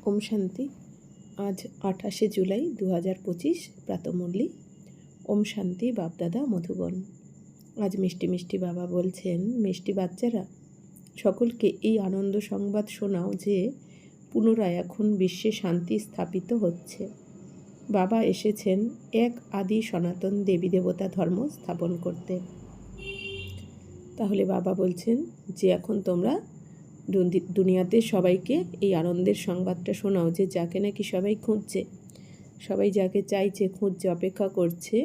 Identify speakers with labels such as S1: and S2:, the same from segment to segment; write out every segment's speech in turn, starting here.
S1: ওম শান্তি। আজ 28শে জুলাই 2025 প্রাতঃমুরলি। ওম শান্তি। বাপদাদা মধুবন। আজ মিষ্টি মিষ্টি বাবা বলছেন, মিষ্টি বাচ্চারা, সকলকে এই আনন্দ সংবাদ শোনাও যে পুনরায় এখন বিশ্বে শান্তি স্থাপিত হচ্ছে। বাবা এসেছেন এক আদি সনাতন দেবী দেবতা ধর্ম স্থাপন করতে। তাহলে বাবা বলছেন যে এখন তোমরা দুনিয়াতে সবাইকে এই আনন্দের সংবাদটা শোনাও যে যাকে নাকি সবাই খুঁজছে, সবাই যাকে চাইছে, খুঁজছে, অপেক্ষা করছে,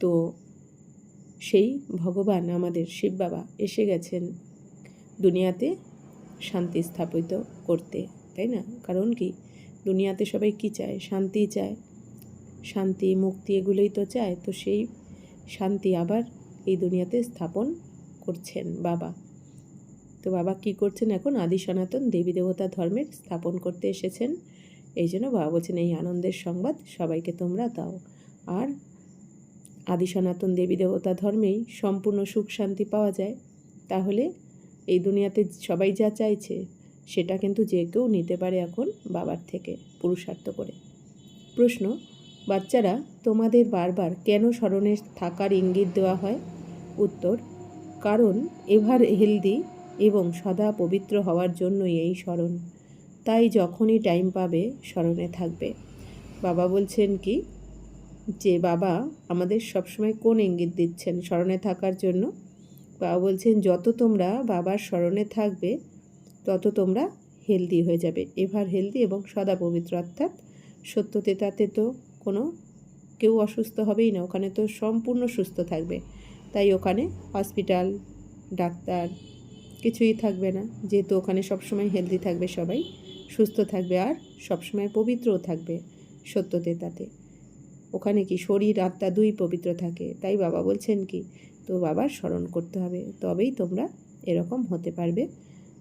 S1: তো সেই ভগবান আমাদের শিব বাবা এসে গেছেন দুনিয়াতে শান্তি স্থাপিত করতে, তাই না? কারণ কি, দুনিয়াতে সবাই কি চায়? শান্তি চায়, শান্তি মুক্তি এগুলোই তো চায়। তো সেই শান্তি আবার এই দুনিয়াতে স্থাপন করছেন বাবা। তো বাবা কি করছেন? এখন আদি সনাতন দেবী দেবতা ধর্মের স্থাপন করতে এসেছেন। এই জন্য বাবা বলছেন এই আনন্দের সংবাদ সবাইকে তোমরা দাও। আর আদি সনাতন দেবী দেবতা ধর্মেই সম্পূর্ণ সুখ শান্তি পাওয়া যায়। তাহলে এই দুনিয়াতে সবাই যা চাইছে সেটা কিন্তু যে কেউ নিতে পারে এখন বাবার থেকে পুরুষার্থ করে। প্রশ্ন, বাচ্চারা, তোমাদের বারবার কেন স্মরণে থাকার ইঙ্গিত দেওয়া হয়? উত্তর, কারণ এভার হেলদি এবং সদা পবিত্র হওয়ার জন্যই এই স্মরণ। তাই যখনই টাইম পাবে স্মরণে থাকবে। বাবা বলছেন কি, যে বাবা আমাদের সবসময় কোন ইঙ্গিত দিচ্ছেন স্মরণে থাকার জন্য? বাবা বলছেন যত তোমরা বাবার স্মরণে থাকবে তত তোমরা হেলদি হয়ে যাবে। এভার হেলদি এবং সদা পবিত্র, অর্থাৎ সত্যতেতাতে তো কোনো কেউ অসুস্থ হবেই না, ওখানে তো সম্পূর্ণ সুস্থ থাকবে। তাই ওখানে হসপিটাল, ডাক্তার কিছুই থাকবে না, যেহেতু ওখানে সবসময় হেলদি থাকবে, সবাই সুস্থ থাকবে আর সবসময় পবিত্রও থাকবে সত্যতেতাতে। ওখানে কি শরীর আত্মা দুই পবিত্র থাকে। তাই বাবা বলছেন কি, তো বাবার স্মরণ করতে হবে, তবেই তোমরা এরকম হতে পারবে।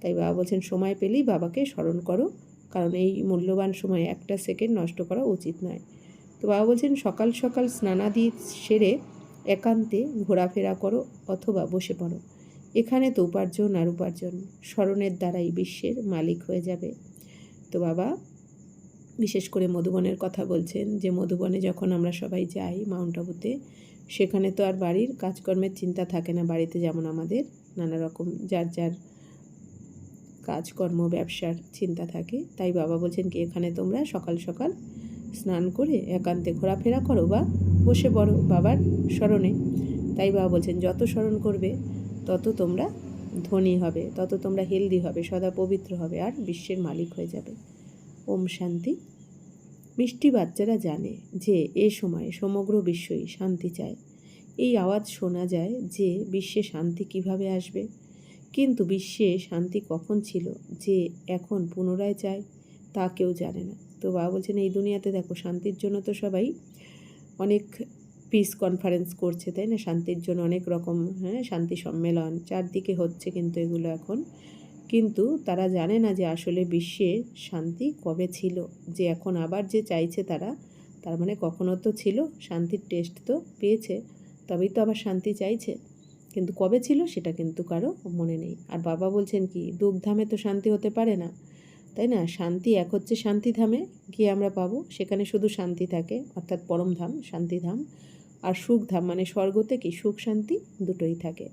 S1: তাই বাবা বলছেন সময় পেলেই বাবাকে স্মরণ করো, কারণ এই মূল্যবান সময় একটা সেকেন্ড নষ্ট করা উচিত নয়। তো বাবা বলছেন সকাল সকাল স্নানাদি সেরে একান্তে ঘোরাফেরা করো অথবা বসে পড়ো। এখানে তো উপার্জন আর উপার্জন, স্মরণের দ্বারাই বিশ্বের মালিক হয়ে যাবে। তো বাবা বিশেষ করে মধুবনের কথা বলছেন, যে মধুবনে যখন আমরা সবাই যাই মাউন্ট আবুতে, সেখানে তো আর বাড়ির কাজকর্মের চিন্তা থাকে না। বাড়িতে যেমন আমাদের নানা রকম যার যার কাজকর্ম ব্যবসার চিন্তা থাকে। তাই বাবা বলছেন কি, এখানে তোমরা সকাল সকাল স্নান করে একান্তে ঘোরাফেরা করো বা বসে পড়ো বাবার স্মরণে। তাই বাবা বলছেন যত স্মরণ করবে তত তোমরা ধনী হবে, তত তোমরা হেলদি হবে, সদা পবিত্র হবে আর বিশ্বের মালিক হয়ে যাবে। ওম শান্তি। মিষ্টি বাচ্চারা জানে যে এ সময় সমগ্র বিশ্বই শান্তি চায়। এই আওয়াজ শোনা যায় যে বিশ্বে শান্তি কিভাবে আসবে, কিন্তু বিশ্বে শান্তি কখন ছিল যে এখন পুনরায় চায় তা কেউ জানে না। তো বাবা বলছেন এই দুনিয়াতে দেখো শান্তির জন্য তো সবাই অনেক পিস কনফারেন্স করছে, তাই না? শান্তির জন্য অনেক রকম শান্তি সম্মেলন চারদিকে হচ্ছে, কিন্তু এগুলো এখন, কিন্তু তারা জানে না যে আসলে বিশ্বে শান্তি কবে ছিল, যে এখন আবার যে চাইছে তারা, তার মানে কখনো তো ছিল, শান্তির টেস্ট তো পেয়েছে, তবেই তো আবার শান্তি চাইছে, কিন্তু কবে ছিল সেটা কিন্তু কারো মনে নেই। আর বাবা বলছেন কি, দুঃখধামে তো শান্তি হতে পারে না, তাই না? শান্তি এক হচ্ছে শান্তিধামে গিয়ে আমরা পাবো, সেখানে শুধু শান্তি থাকে, অর্থাৎ পরমধাম শান্তিধাম। আর সুখধাম মানে স্বর্গতে কি সুখ শান্তি দুটোই থাকে।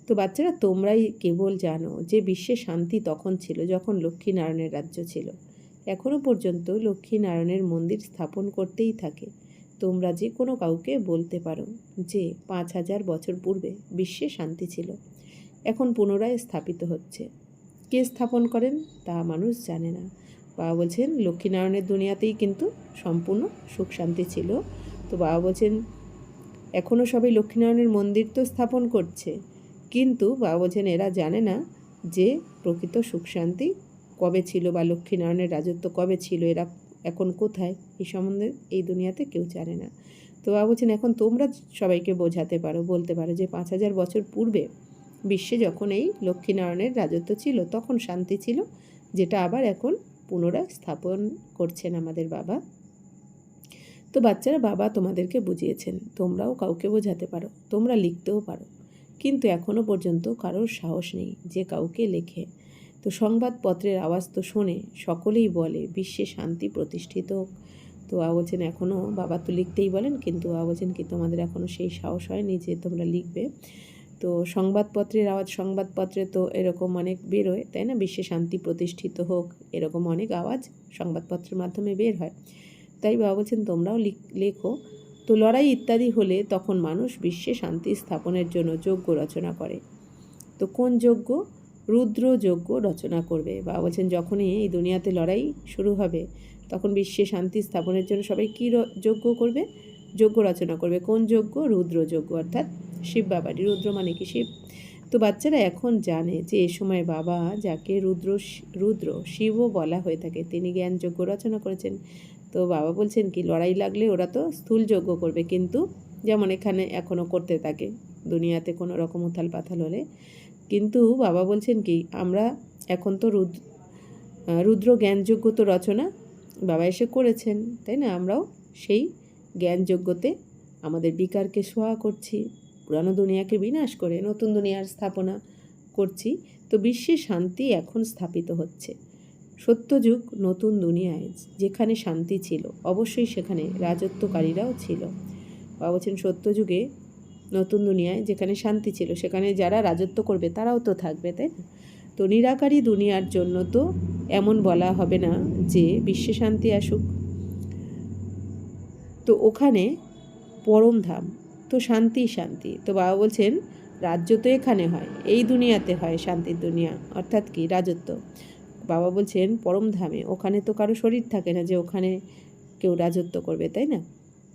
S1: তো বাচ্চারা, তোমরাই কেবল জানো যে বিশ্বে শান্তি তখন ছিল যখন লক্ষ্মীনারায়ণের রাজ্য ছিল। এখনও পর্যন্ত লক্ষ্মীনারায়ণের মন্দির স্থাপন করতেই থাকে। তোমরা যে কোনো কাউকে বলতে পারো যে 5000 বছর পূর্বে বিশ্বে শান্তি ছিল, এখন পুনরায় স্থাপিত হচ্ছে। কে স্থাপন করেন তা মানুষ জানে না। বাবা বলছেন লক্ষ্মীনারায়ণের দুনিয়াতেই কিন্তু সম্পূর্ণ সুখ শান্তি ছিল। তো বাবা বলছেন এখনও সবাই লক্ষ্মীনারায়ণের মন্দির তো স্থাপন করছে, কিন্তু বাবা বলছেন এরা জানে না যে প্রকৃত সুখ শান্তি কবে ছিল বা লক্ষ্মীনারায়ণের রাজত্ব কবে ছিল, এরা এখন কোথায়, এই সম্বন্ধে এই দুনিয়াতে কেউ জানে না। তো বাবা বলছেন এখন তোমরা সবাইকে বোঝাতে পারো, বলতে পারো যে 5000 বছর পূর্বে বিশ্বে যখন এই লক্ষ্মীনারায়ণের রাজত্ব ছিল তখন শান্তি ছিল, যেটা আবার এখন পুনরায় স্থাপন করছেন আমাদের বাবা। তো বাচ্চারা, বাবা তোমাদেরকে বুঝিয়েছেন, তোমরাও কাউকে বোঝাতে পারো, তোমরা লিখতেও পারো, কিন্তু এখনও পর্যন্ত কারোর সাহস নেই যে কাউকে লেখে। তো সংবাদপত্রের আওয়াজ তো শোনে, সকলেই বলে বিশ্বে শান্তি প্রতিষ্ঠিত হোক। তো বাবা বলছেন এখনও, বাবা তো লিখতেই বলেন, কিন্তু বাবা বলছেন কি তোমাদের এখনও সেই সাহস হয়নি যে তোমরা লিখবে। তো সংবাদপত্রের আওয়াজ, সংবাদপত্রে তো এরকম অনেক বেরোয়, তাই না? বিশ্বে শান্তি প্রতিষ্ঠিত হোক, এরকম অনেক আওয়াজ সংবাদপত্রের মাধ্যমে বের হয়। তাই বাবা বলছেন তোমরাও লেখো। তো লড়াই ইত্যাদি হলে তখন মানুষ বিশ্বে শান্তি স্থাপনের জন্য যজ্ঞ রচনা করে। তো কোন যজ্ঞ? রুদ্র যজ্ঞ রচনা করবে। বাবা বলছেন যখনই এই দুনিয়াতে লড়াই শুরু হবে তখন বিশ্বে শান্তি স্থাপনের জন্য সবাই কী যজ্ঞ করবে? যজ্ঞ রচনা করবে। কোন যজ্ঞ? রুদ্র যজ্ঞ, অর্থাৎ শিব বাবারই। রুদ্র মানে কি? শিব। তো বাচ্চারা এখন জানে যে এ সময় বাবা, যাকে রুদ্র শিবও বলা হয়ে থাকে, তিনি জ্ঞান যজ্ঞ রচনা করেছেন। তো বাবা বলছেন কি লড়াই লাগলে ওরা তো স্থূল যজ্ঞ করবে, কিন্তু যেমন এখানে এখনও করতে থাকে দুনিয়াতে কোনো রকম উথাল পাথাল হলে। কিন্তু বাবা বলছেন কি আমরা এখন তো রুদ্র জ্ঞানযজ্ঞ তো রচনা বাবা এসে করেছেন, তাই না? আমরাও সেই জ্ঞানযজ্ঞতে আমাদের বিকারকে সোয়া করছি, পুরানো দুনিয়াকে বিনাশ করে নতুন দুনিয়ার স্থাপনা করছি। তো বিশ্বে শান্তি এখন স্থাপিত হচ্ছে। সত্যযুগ নতুন দুনিয়ায় যেখানে শান্তি ছিল, অবশ্যই সেখানে রাজত্বকারীরাও ছিল। বাবা বলছেন সত্যযুগে নতুন দুনিয়ায় যেখানে শান্তি ছিল, সেখানে যারা রাজত্ব করবে তারাও তো থাকবে, তাই না? তো নিরাকারী দুনিয়ার জন্য তো এমন বলা হবে না যে বিশ্বে শান্তি আসুক। তো ওখানে পরম ধাম, তো শান্তি শান্তি। তো বাবা বলছেন রাজ্য তো এখানে হয়, এই দুনিয়াতে হয় শান্তির দুনিয়া, অর্থাৎ কি রাজত্ব। বাবা বলছেন পরম ধামে, ওখানে তো কারো শরীর থাকে না যে ওখানে কেউ রাজত্ব করবে, তাই না?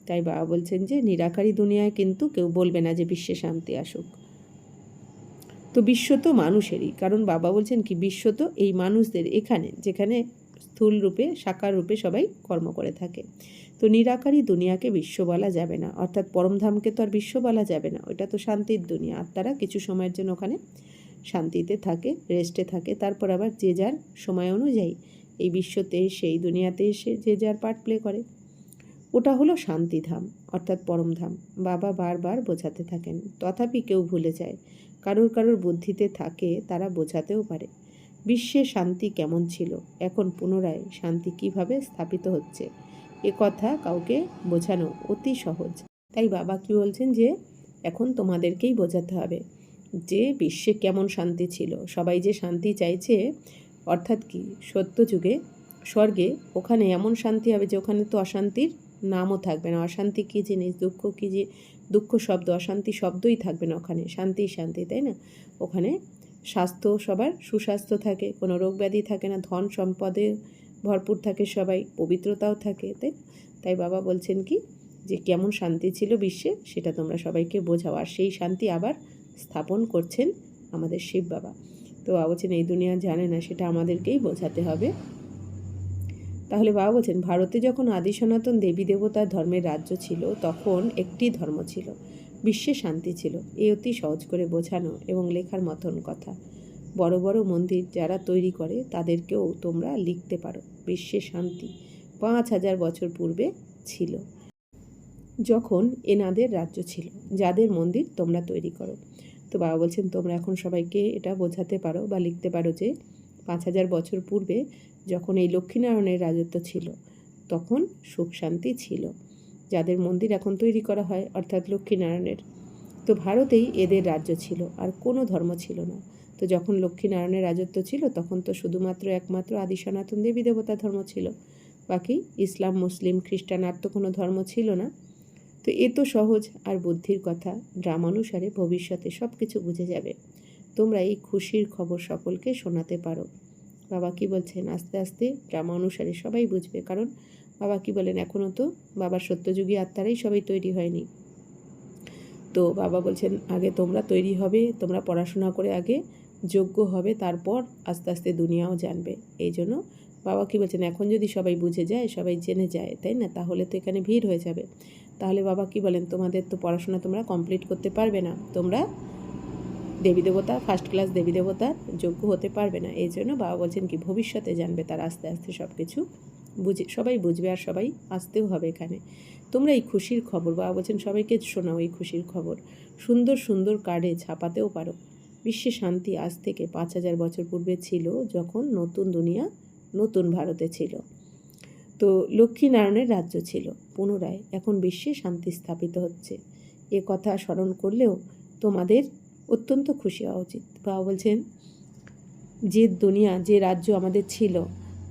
S1: তাই বাবা বলছেন যে নিরাকারী দুনিয়ায় কিন্তু কেউ বলবে না যে বিশ্বে শান্তি আসুক। তো বিশ্ব তো মানুষেরই, কারণ বাবা বলছেন কি বিশ্ব তো এই মানুষদের, এখানে যেখানে স্থূল রূপে সাকার রূপে সবাই কর্ম করে থাকে। তো নিরাকারী দুনিয়াকে বিশ্ব বলা যাবে না, অর্থাৎ পরমধামকে তো আর বিশ্ব বলা যাবে না, ওটা তো শান্তির দুনিয়া। আত্মারা কিছু সময়ের জন্য ওখানে শান্তিতে থাকে, রেস্টে থাকে, তারপর আবার যে যার সময় অনুযায়ী এই বিশ্বতে সেই দুনিয়াতে এসে যে যার পার্ট প্লে করে। ওটা হলো শান্তিধাম, অর্থাৎ পরমধাম। বাবা বারবার বোঝাতে থাকেন, তথাপি কেউ ভুলে যায়। কারোর কারোর বুদ্ধিতে থাকে, তারা বোঝাতেও পারে বিশ্বে শান্তি কেমন ছিল, এখন পুনরায় শান্তি কিভাবে স্থাপিত হচ্ছে। এ কথা কাউকে বোঝানো অতি সহজ। তাই বাবা কি বলছেন যে এখন তোমাদেরকেই বোঝাতে হবে যে বিশ্বে কেমন শান্তি ছিল। সবাই যে শান্তি চাইছে, অর্থাৎ কি সত্যযুগে স্বর্গে ওখানে এমন শান্তি হবে যে ওখানে তো অশান্তির নামও থাকবে না। অশান্তি কী জিনিস, দুঃখ কী, যে দুঃখ শব্দ, অশান্তি শব্দই থাকবে না ওখানে। শান্তি শান্তি, তাই না? ওখানে স্বাস্থ্য, সবার সুস্বাস্থ্য থাকে, কোনো রোগ ব্যাধি থাকে না, ধন সম্পদে ভরপুর থাকে সবাই, পবিত্রতাও থাকে, তাই? তাই বাবা বলছেন কি যে কেমন শান্তি ছিল বিশ্বে সেটা তোমরা সবাইকে বোঝাও। আর সেই শান্তি আবার স্থাপন করছেন আমাদের শিব বাবা। তো বাবা বলছেন এই দুনিয়া জানে না, সেটা আমাদেরকেই বোঝাতে হবে। তাহলে বাবা বলছেন ভারতে যখন আদি সনাতন দেবী দেবতার ধর্মের রাজ্য ছিল, তখন একটি ধর্ম ছিল, বিশ্বে শান্তি ছিল। এই অতি সহজ করে বোঝানো এবং লেখার মতন কথা। বড় বড় মন্দির যারা তৈরি করে তাদেরকেও তোমরা লিখতে পারো বিশ্বে শান্তি 5000 বছর পূর্বে ছিল, যখন এনাদের রাজ্য ছিল, যাদের মন্দির তোমরা তৈরি করো। তো বাবা বলছেন তোমরা এখন সবাইকে এটা বোঝাতে পারো বা লিখতে পারো যে 5000 বছর পূর্বে যখন এই লক্ষ্মীনারায়ণের রাজত্ব ছিল, তখন সুখ শান্তি ছিল, যাদের মন্দির এখন তৈরি করা হয়, অর্থাৎ লক্ষ্মীনারায়ণের। তো ভারতেই এদের রাজ্য ছিল, আর কোনো ধর্ম ছিল না। তো যখন লক্ষ্মীনারায়ণের রাজত্ব ছিল তখন তো শুধুমাত্র একমাত্র আদি সনাতন দেবী দেবতা ধর্ম ছিল, বাকি ইসলাম, মুসলিম, খ্রিস্টান আর তো কোনো ধর্ম ছিল না। তো এ তো সহজ আর বুদ্ধির কথা, ড্রামানুসারে ভবিষ্যতে সব কিছু বুঝে যাবে। তোমরা এই খুশির খবর সকলকে শোনাতে পারো। বাবা কি বলছেন আস্তে আস্তে ড্রামা অনুসারে সবাই বুঝবে, কারণ বাবা কি বলেন এখনও তো বাবার সত্যযুগী আত্মারাই সবাই তৈরি হয়নি। তো বাবা বলছেন আগে তোমরা তৈরি হবে, তোমরা পড়াশোনা করে আগে যোগ্য হবে, তারপর আস্তে আস্তে দুনিয়াও জানবে। এই জন্য বাবা কি বলছেন এখন যদি সবাই বুঝে যায়, সবাই জেনে যায়, তাই না, তাহলে তো এখানে ভিড় হয়ে যাবে। তাহলে বাবা কি বলেন তোমাদের তো পড়াশোনা তোমরা কমপ্লিট করতে পারবে না, তোমরা দেবী দেবতা, ফার্স্ট ক্লাস দেবী দেবতার যোগ্য হতে পারবে না। এই জন্য বাবা বলছেন কি ভবিষ্যতে জানবে, তার আস্তে আস্তে সব কিছু বুঝে সবাই বুঝবে, আর সবাই আসতেও হবে এখানে। তোমরা এই খুশির খবর, বাবা বলছেন সবাইকে শোনাও এই খুশির খবর, সুন্দর সুন্দর কার্ডে ছাপাতেও পারো। বিশ্বে শান্তি আজ থেকে 5000 বছর পূর্বে ছিল, যখন নতুন দুনিয়া নতুন ভারতে ছিল। তো লক্ষ্মীনারায়ণের রাজ্য ছিল। পুনরায় এখন বিশ্বে শান্তি স্থাপিত হচ্ছে। এ কথা স্মরণ করলেও তোমাদের অত্যন্ত খুশি হওয়া উচিত। বাবা বলছেন যে দুনিয়া, যে রাজ্য আমাদের ছিল,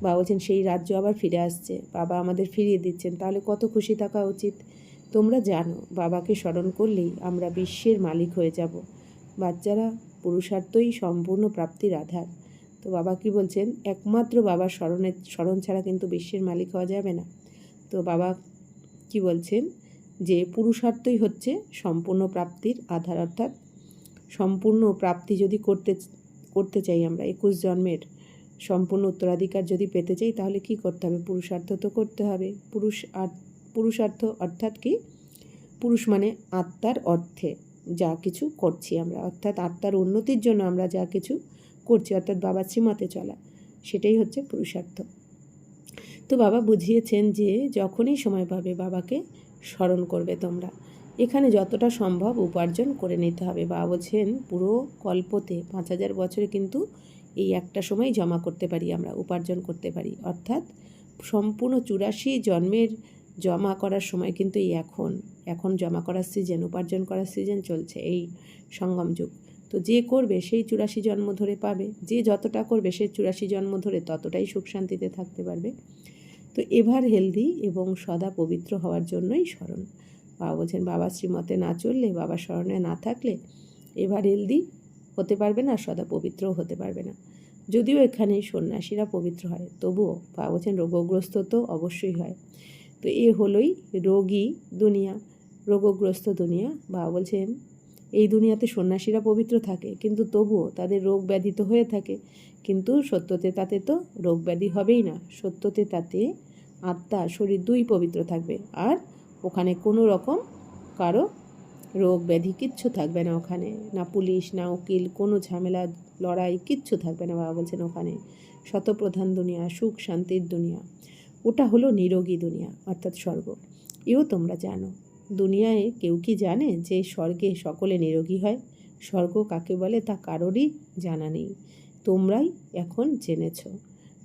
S1: বাবা বলছেন সেই রাজ্য আবার ফিরে আসছে, বাবা আমাদের ফিরিয়ে দিচ্ছেন। তাহলে কত খুশি থাকা উচিত। তোমরা জানো বাবাকে স্মরণ করলেই আমরা বিশ্বের মালিক হয়ে যাব। বাচ্চারা, পুরুষার্থই সম্পূর্ণ প্রাপ্তির আধার। তো বাবা কি বলছেন, একমাত্র বাবার স্মরণ ছাড়া কিন্তু বিশ্বের মালিক হওয়া যাবে না। তো বাবা কি বলছেন যে পুরুষার্থই হচ্ছে সম্পূর্ণ প্রাপ্তির আধার, অর্থাৎ সম্পূর্ণ প্রাপ্তি যদি করতে চাই আমরা, 21 জন্মের সম্পূর্ণ উত্তরাধিকার যদি পেতে চাই, তাহলে কি করতে হবে? পুরুষার্থ তো করতে হবে। পুরুষার্থ অর্থাৎ কি? পুরুষ মানে আত্মার অর্থে যা কিছু করছি আমরা, অর্থাৎ আত্মার উন্নতির জন্য আমরা যা কিছু করছি, অর্থাৎ বাবার শ্রীমতে চলা, সেটাই হচ্ছে পুরুষার্থ। তো বাবা বুঝিয়েছেন যে যখনই সময় পাবে বাবাকে স্মরণ করবে তোমরা। এখানে যতটা সম্ভব উপার্জন করে নিতে হবে। বাবা বলছেন পুরো কল্পতে 5000 বছরে কিন্তু এই একটা সময় জমা করতে পারি আমরা, উপার্জন করতে পারি। অর্থাৎ সম্পূর্ণ 84 জন্মের জমা করার সময় কিন্তু এই এখন জমা করার সিজন, উপার্জন করার সিজন চলছে, এই সঙ্গম যুগ। তো যে করবে সেই 84 জন্ম ধরে পাবে, যে যতটা করবে সে 84 জন্ম ধরে ততটাই সুখ শান্তিতে থাকতে পারবে। তো এভার হেলদি এবং সদা পবিত্র হওয়ার জন্যই স্মরণ। বাবা বলছেন বাবা শ্রীমতে না চললে, বাবার স্মরণে না থাকলে এভার হেলদি হতে পারবে না, সদা পবিত্রও হতে পারবে না। যদিও এখানে সন্ন্যাসীরা পবিত্র হয়, তবুও বাবা বলছেন রোগগ্রস্ত তো অবশ্যই হয়। তো এ হলোই রোগী দুনিয়া, রোগগ্রস্ত দুনিয়া। বাবা বলছেন এই দুনিয়াতে সন্ন্যাসীরা পবিত্র থাকে, কিন্তু তবুও তাদের রোগ ব্যাধি তো হয়ে থাকে। কিন্তু সত্যতে তাতে তো রোগ ব্যাধি হবেই না। সত্যতে তাতে আত্মা শরীর দুই পবিত্র থাকবে, আর ওখানে কোনো রকম কারো রোগ ব্যাধি কিচ্ছু থাকবে না। ওখানে না পুলিশ, না উকিল, কোনো ঝামেলা লড়াই কিচ্ছু থাকবে না। বাবা বলছেন ওখানে শতপ্রধান দুনিয়া, সুখ শান্তির দুনিয়া, ওটা হলো নিরোগী দুনিয়া, অর্থাৎ স্বর্গ। এও তোমরা জানো। দুনিয়ায় কেউ কি জানে যে স্বর্গে সকলে নিরোগী হয়? স্বর্গ কাকে বলে তা কারোরই জানা নেই, তোমরাই এখন জেনেছ।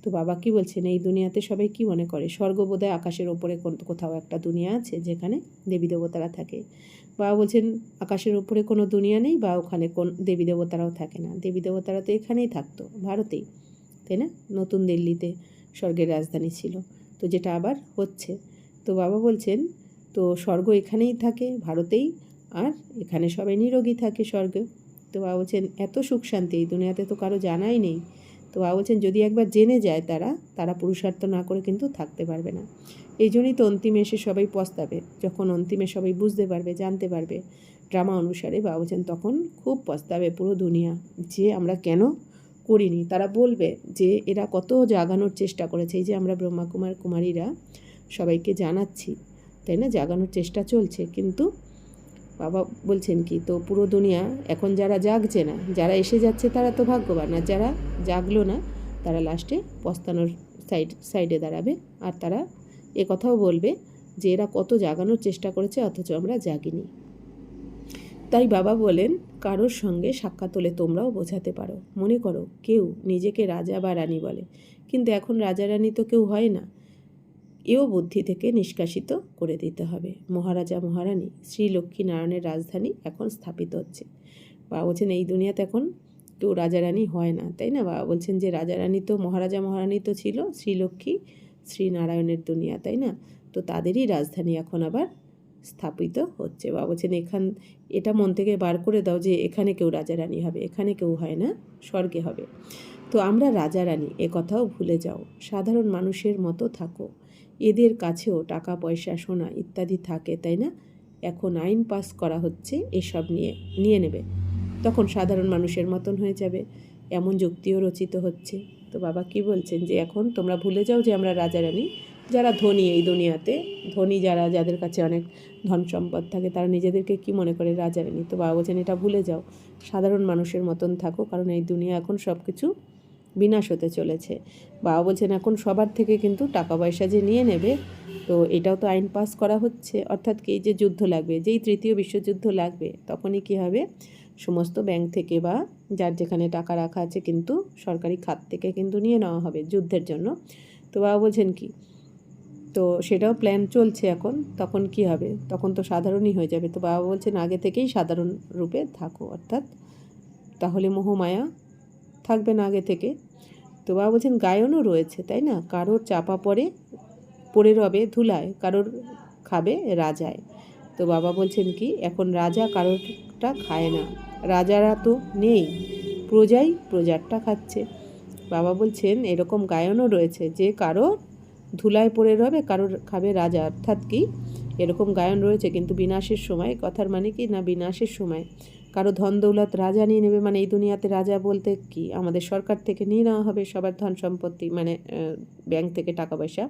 S1: তো বাবা কি বলছেন, এই দুনিয়াতে সবাই কি মনে করে স্বর্গ বোধহয় আকাশের ওপরে কোথাও একটা দুনিয়া আছে যেখানে দেবী দেবতারা থাকে। বাবা বলছেন আকাশের ওপরে কোনো দুনিয়া নেই, বা ওখানে কোন দেবী দেবতারাও থাকে না। দেবী দেবতারা তো এখানেই থাকতো, ভারতেই, তাই না? নতুন দিল্লিতে স্বর্গের রাজধানী ছিল, তো যেটা আবার হচ্ছে। তো বাবা বলছেন তো স্বর্গ এখানেই থাকে, ভারতেই, আর এখানে সবাই নিরোগী থাকে স্বর্গে। তো বাবা বলছেন এত সুখ শান্তি এই দুনিয়াতে তো কারো জানাই নেই। তো বাবা বলছেন যদি একবার জেনে যায় তারা পুরুষার্থ না করে কিন্তু থাকতে পারবে না। এই জন্যই তো অন্তিমে এসে সবাই পস্তাবে। যখন অন্তিমে সবাই বুঝতে পারবে, জানতে পারবে ড্রামা অনুসারে, বাবা বলছেন তখন খুব পস্তাবে পুরো দুনিয়া যে আমরা কেন করিনি। তারা বলবে যে এরা কত জাগানোর চেষ্টা করেছে, এই যে আমরা ব্রহ্মাকুমার কুমারীরা সবাইকে জানাচ্ছি, তাই না? জাগানোর চেষ্টা চলছে, কিন্তু বাবা বলছেন কি, তো পুরো দুনিয়া এখন যারা জাগছে না, যারা এসে যাচ্ছে তারা তো ভাগ্যবান, আর যারা জাগলো না তারা লাস্টে পস্তানোর সাইডে দাঁড়াবে। আর তারা কথাও বলবে যে এরা কত জাগানোর চেষ্টা করেছে অথচ আমরা জাগিনি। তাই বাবা বলেন কারোর সঙ্গে সাক্ষাৎ হলে তোমরাও বোঝাতে পারো। মনে করো কেউ নিজেকে রাজা বা রানী বলে, কিন্তু এখন রাজা রানী তো কেউ হয় না। এও বুদ্ধি থেকে নিষ্কাশিত করে দিতে হবে। মহারাজা মহারানী শ্রী লক্ষ্মীনারায়ণের রাজধানী এখন স্থাপিত হচ্ছে। বাবা বলছেন এই দুনিয়াতে এখন কেউ রাজা রানী হয় না, তাই না? বাবা বলছেন যে রাজা রানী তো, মহারাজা মহারানী তো ছিল শ্রীলক্ষ্মী শ্রীনারায়ণের দুনিয়া, তাই না? তো তাদেরই রাজধানী এখন আবার স্থাপিত হচ্ছে। বাবা বলছেন এটা মন থেকে বার করে দাও যে এখানে কেউ রাজা রানী হবে, এখানে কেউ হয় না, স্বর্গে হবে। তো আমরা রাজা রানী কথাও ভুলে যাও, সাধারণ মানুষের মতো থাকো। এদের কাছেও টাকা পয়সা সোনা ইত্যাদি থাকে, তাই না? এখন আইন পাস করা হচ্ছে এসব নিয়ে নেবে, তখন সাধারণ মানুষের মতন হয়ে যাবে, এমন যুক্তিও রচিত হচ্ছে। তো বাবা কি বলছেন যে এখন তোমরা ভুলে যাও যে আমরা রাজা রানী। যারা ধনী এই দুনিয়াতে, ধনী যাদের কাছে অনেক ধন সম্পদ থাকে, তারা নিজেদেরকে কি মনে করে রাজা রানী। তো বাবা বলছেন এটা ভুলে যাও, সাধারণ মানুষের মতন থাকো, কারণ এই দুনিয়া এখন সব কিছু বিনাশ হতে চলেছে। বাবা বলছেন এখন সবার থেকে কিন্তু টাকা পয়সা যে নিয়ে নেবে, তো এটাও তো আইন পাস করা হচ্ছে। অর্থাৎ কি, যে যুদ্ধ লাগবে, যেই তৃতীয় বিশ্বযুদ্ধ লাগবে, তখনই কি হবে, সমস্ত ব্যাংক থেকে বা যার যেখানে টাকা রাখা আছে কিন্তু সরকারি খাত থেকে কিন্তু নিয়ে নেওয়া হবে যুদ্ধের জন্য। তো বাবা বলছেন কি, তো সেটাও প্ল্যান চলছে এখন, তখন কি হবে, তখন তো সাধারণই হয়ে যাবে। তো বাবা বলছেন আগে থেকেই সাধারণ রূপে থাকো, অর্থাৎ তাহলে মোহমায়া থাকবে না আগে থেকে। তো বাবা বলছেন গায়নও রয়েছে, তাই না, কারোর চাপা পড়ে রবে ধুলায়, কারোর খাবে রাজায়। তো বাবা বলছেন কি, এখন রাজা কারোরটা খায় না, রাজারা তো নেই, প্রজাই প্রজারটা খাচ্ছে। বাবা বলছেন এরকম গায়নও রয়েছে যে কারোর ধুলায় পড়ে রবে, কারোর খাবে রাজা, অর্থাৎ কি এরকম গায়ন রয়েছে, কিন্তু বিনাশের সময়, কথার মানে কি না, বিনাশের সময় কারো ধন দৌলত রাজা নিয়ে নেবে, মানে এই দুনিয়াতে রাজা বলতে কি আমাদের সরকার থেকে নিয়ে নেওয়া হবে সবার ধন সম্পত্তি, মানে ব্যাংক থেকে টাকা পয়সা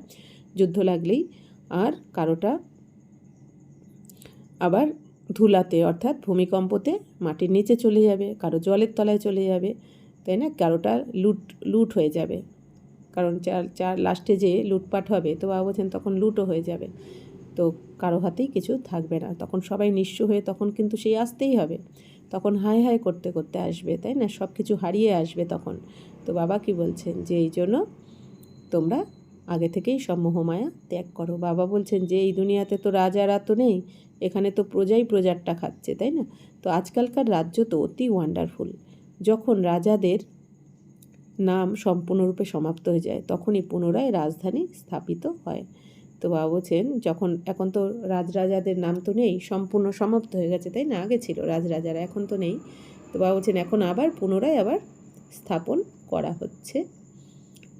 S1: যুদ্ধ লাগলেই। আর কারোটা আবার ধুলাতে অর্থাৎ ভূমিকম্পতে মাটির নিচে চলে যাবে, কারো জলের তলায় চলে যাবে, তাই না, কারোটা লুট হয়ে যাবে, কারণ চার লাস্টে যে লুটপাট হবে, তো বাবা বলছেন তখন লুটও হয়ে যাবে, তো কারো হাতেই কিছু থাকবে না, তখন সবাই নিঃস্ব হয়ে তখন কিন্তু সেই আসতেই হবে, তখন হায় হায় করতে করতে আসবে, তাই না, সব কিছু হারিয়ে আসবে তখন। তো বাবা কি বলছেন যে এই জন্য তোমরা আগে থেকেই সব মোহমায়া ত্যাগ করো। বাবা বলছেন যে এই দুনিয়াতে তো রাজারা তো নেই, এখানে তো প্রজাই প্রজারটা খাচ্ছে, তাই না। তো আজকালকার রাজ্য তো অতি ওয়ান্ডারফুল, যখন রাজাদের নাম সম্পূর্ণরূপে সমাপ্ত হয়ে যায় তখনই পুনরায় রাজধানী স্থাপিত হয়। তো বাবা বলছেন যখন, এখন তো রাজরাজাদের নাম তো নেই, সম্পূর্ণ সমাপ্ত হয়ে গেছে, তাই না, আগে ছিল রাজরাজারা, এখন তো নেই। তো বাবা বলছেন এখন আবার পুনরায় আবার স্থাপন করা হচ্ছে।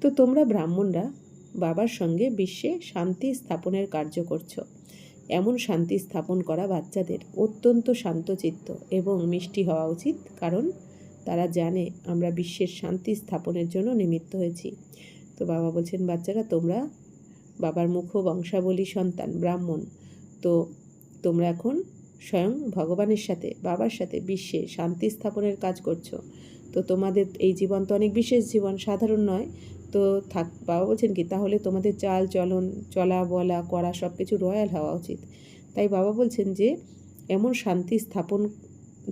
S1: তো তোমরা ব্রাহ্মণরা বাবার সঙ্গে বিশ্বে শান্তি স্থাপনের কার্য করছো। এমন শান্তি স্থাপন করা বাচ্চাদের অত্যন্ত শান্তচিত্ত এবং মিষ্টি হওয়া উচিত, কারণ তারা জানে আমরা বিশ্বের শান্তি স্থাপনের জন্য নিমিত্ত হয়েছি। তো বাবা বলছেন বাচ্চারা তোমরা বাবার মুখ বংশাবলী সন্তান ব্রাহ্মণ, তো তোমরা এখন স্বয়ং ভগবানের সাথে বাবার সাথে বিশ্বে শান্তি স্থাপনের কাজ করছো। তো তোমাদের এই জীবন তো অনেক বিশেষ জীবন, সাধারণ নয়। তো বাবা বলছেন কি, তাহলে তোমাদের চাল চলন চলা বলা করা সব কিছু রয়্যাল হওয়া উচিত। তাই বাবা বলছেন যে এমন শান্তি স্থাপন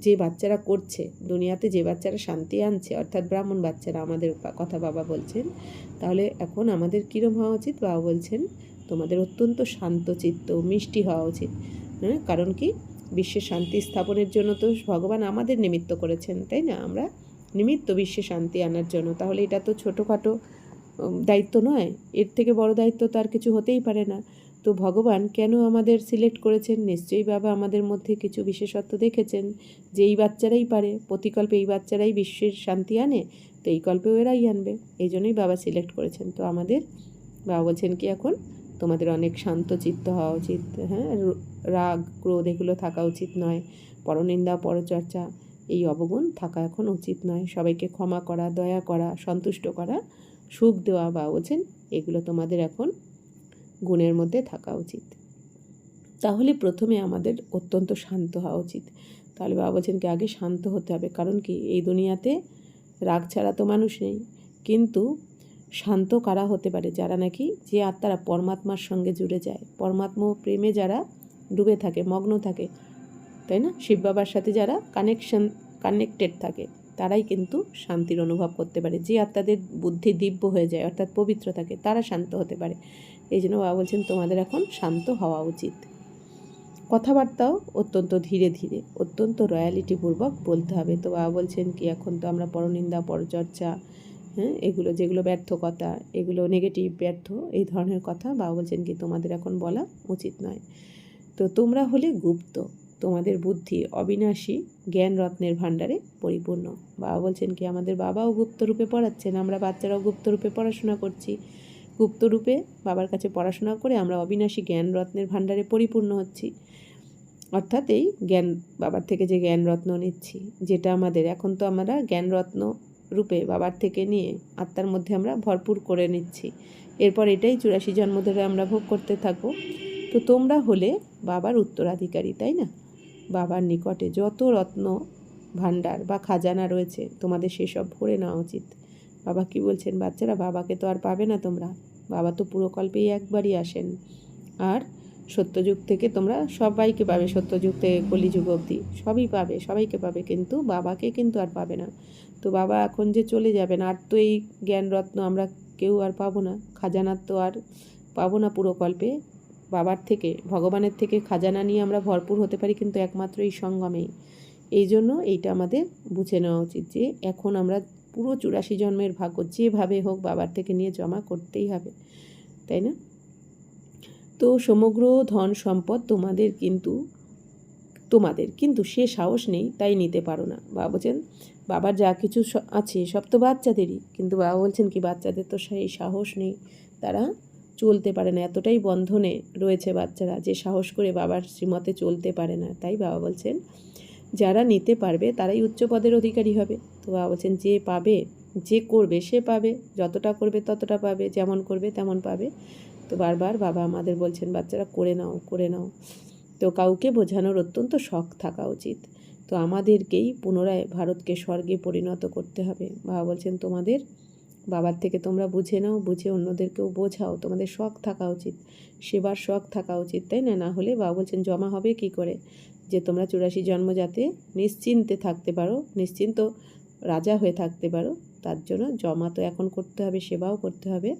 S1: যে বাচ্চারা করছে, দুনিয়াতে যে বাচ্চারা শান্তি আনছে, অর্থাৎ ব্রাহ্মণ বাচ্চারা, আমাদের কথা বাবা বলছেন, তাহলে এখন আমাদের কীরম হওয়া উচিত, বাবা বলছেন তোমাদের অত্যন্ত শান্তচিত্ত মিষ্টি হওয়া উচিত। হ্যাঁ, কারণ কি বিশ্বে শান্তি স্থাপনের জন্য তো ভগবান আমাদের নিমিত্ত করেছেন, তাই না, আমরা নিমিত্ত বিশ্বে শান্তি আনার জন্য। তাহলে এটা তো ছোটোখাটো দায়িত্ব নয়, এর থেকে বড় দায়িত্ব তার কিছু হতেই পারে না। তো ভগবান কেন আমাদের সিলেক্ট করেছেন, নিশ্চয়ই বাবা আমাদের মধ্যে কিছু বিশেষত্ব দেখেছেন যে এই বাচ্চারাই পারে, প্রতিকল্পে এই বাচ্চারাই বিশ্বের শান্তি আনে, তো এই কল্পেও এরাই আনবে, এই জন্যই বাবা সিলেক্ট করেছেন। তো আমাদের বাবা বলছেন কি এখন তোমাদের অনেক শান্তচিত্ত হওয়া উচিত, হ্যাঁ, রাগ ক্রোধ এগুলো থাকা উচিত নয়, পরনিন্দা পরচর্চা এই অবগুণ থাকা এখন উচিত নয়, সবাইকে ক্ষমা করা, দয়া করা, সন্তুষ্ট করা, সুখ দেওয়া, বা বলছেন এগুলো তোমাদের এখন গুণের মধ্যে থাকা উচিত। তাহলে প্রথমে আমাদের অত্যন্ত শান্ত হওয়া উচিত। তাহলে বাবা বলছেন কি আগে শান্ত হতে হবে, কারণ কি এই দুনিয়াতে রাগ ছাড়া তো মানুষ নেই। কিন্তু শান্ত কারা হতে পারে, যারা নাকি যে আত্মারা পরমাত্মার সঙ্গে জুড়ে যায়, পরমাত্মা প্রেমে যারা ডুবে থাকে, মগ্ন থাকে, তাই না, শিব বাবার সাথে যারা কানেক্টেড থাকে, তারাই কিন্তু শান্তির অনুভব করতে পারে। যে আত্মাদের বুদ্ধি দিব্য হয়ে যায় অর্থাৎ পবিত্র থাকে, তারা শান্ত হতে পারে। এই জন্য বাবা বলছেন তোমাদের এখন শান্ত হওয়া উচিত। কথাবার্তাও অত্যন্ত ধীরে ধীরে অত্যন্ত রয়্যালিটিপূর্বক বলতে হবে। তো বাবা বলছেন কি এখন তো আমরা পরনিন্দা পরচর্চা, হ্যাঁ, এগুলো যেগুলো ব্যর্থ কথা, এগুলো নেগেটিভ ব্যর্থ এই ধরনের কথা বাবা বলছেন কি তোমাদের এখন বলা উচিত নয়। তো তোমরা হলে গুপ্ত, তোমাদের বুদ্ধি অবিনাশী জ্ঞান রত্নের ভাণ্ডারে পরিপূর্ণ। বাবা বলছেন কি আমাদের বাবাও গুপ্তরূপে পড়াচ্ছেন, আমরা বাচ্চারাও গুপ্তরূপে পড়াশোনা করছি, গুপ্তরূপে বাবার কাছে পড়াশোনা করে আমরা অবিনাশী জ্ঞান রত্নের ভাণ্ডারে পরিপূর্ণ হচ্ছি। অর্থাৎ এই জ্ঞান বাবার থেকে যে জ্ঞান রত্ন নিচ্ছি, যেটা আমাদের এখন তো আমরা জ্ঞান রত্ন রূপে বাবার থেকে নিয়ে আত্মার মধ্যে আমরা ভরপুর করে নিচ্ছি, এরপর এটাই 84 জন্ম ধরে আমরা ভোগ করতে থাকবো। তো তোমরা হলে বাবার উত্তরাধিকারী, তাই না, বাবার নিকটে যত রত্ন ভাণ্ডার বা খাজানা রয়েছে তোমাদের সেসব ভরে নেওয়া উচিত। বাবা কি বলছেন বাচ্চারা, বাবাকে তো আর পাবে না তোমরা, বাবা তো পুরো কল্পেই একবারই আসেন, আর সত্যযুগ থেকে তোমরা সবাইকে পাবে, সত্যযুগ থেকে কলিযুগ অবধি সবই পাবে, সবাইকে পাবে, কিন্তু বাবাকে কিন্তু আর পাবে না। তো বাবা এখন যে চলে যাবেন, আর তো এই জ্ঞানরত্ন আমরা কেউ আর পাবো না, খাজানার তো আর পাবো না পুরোকল্পে। বাবার থেকে, ভগবানের থেকে খাজানা নিয়ে আমরা ভরপুর হতে পারি, কিন্তু একমাত্র এই সঙ্গমেই। এই জন্য এইটা আমাদের বুঝে নেওয়া উচিত যে এখন আমরা পুরো 84 জন্মের ভাগ্য যেভাবে হোক বাবার থেকে নিয়ে জমা করতেই হবে, তাই না? তো সমগ্র ধন সম্পদ তোমাদের কিন্তু সে সাহস নেই, তাই নিতে পারো না। বাবা বলছেন বাবার যা কিছু আছে সব তো বাচ্চাদেরই, কিন্তু বাবা বলছেন কি বাচ্চাদের তো সেই সাহস নেই, তারা চলতে পারে না, এতটাই বন্ধনে রয়েছে বাচ্চারা যে সাহস করে বাবার শ্রীমতে চলতে পারে না। তাই বাবা বলছেন যারা নিতে পারবে তারাই উচ্চ পদের অধিকারী হবে। তো বাবা বলছেন যে পাবে, যে করবে সে পাবে, যতটা করবে ততটা পাবে, যেমন করবে তেমন পাবে। তো বারবার বাবা আমাদের বলছেন বাচ্চারা করে নাও, করে নাও। তো কাউকে বোঝানোর অত্যন্ত শখ থাকা উচিত। তো আমাদেরকেই পুনরায় ভারতকে স্বর্গে পরিণত করতে হবে। বাবা বলছেন তোমাদের বাবার থেকে তোমরা বুঝে নাও, বুঝে অন্যদেরকেও বোঝাও, তোমাদের শখ থাকা উচিত, সেবার শখ থাকা উচিত, তাই না? না হলে বাবা বলছেন জমা হবে কি করে, যে তোমরা 84 জন্ম যাতে নিশ্চিন্তে থাকতে পারো, নিশ্চিন্ত রাজা হয়ে থাকতে পারো, তার জন্য জমা তো এখন করতে হবে, সেবাও করতে হবে।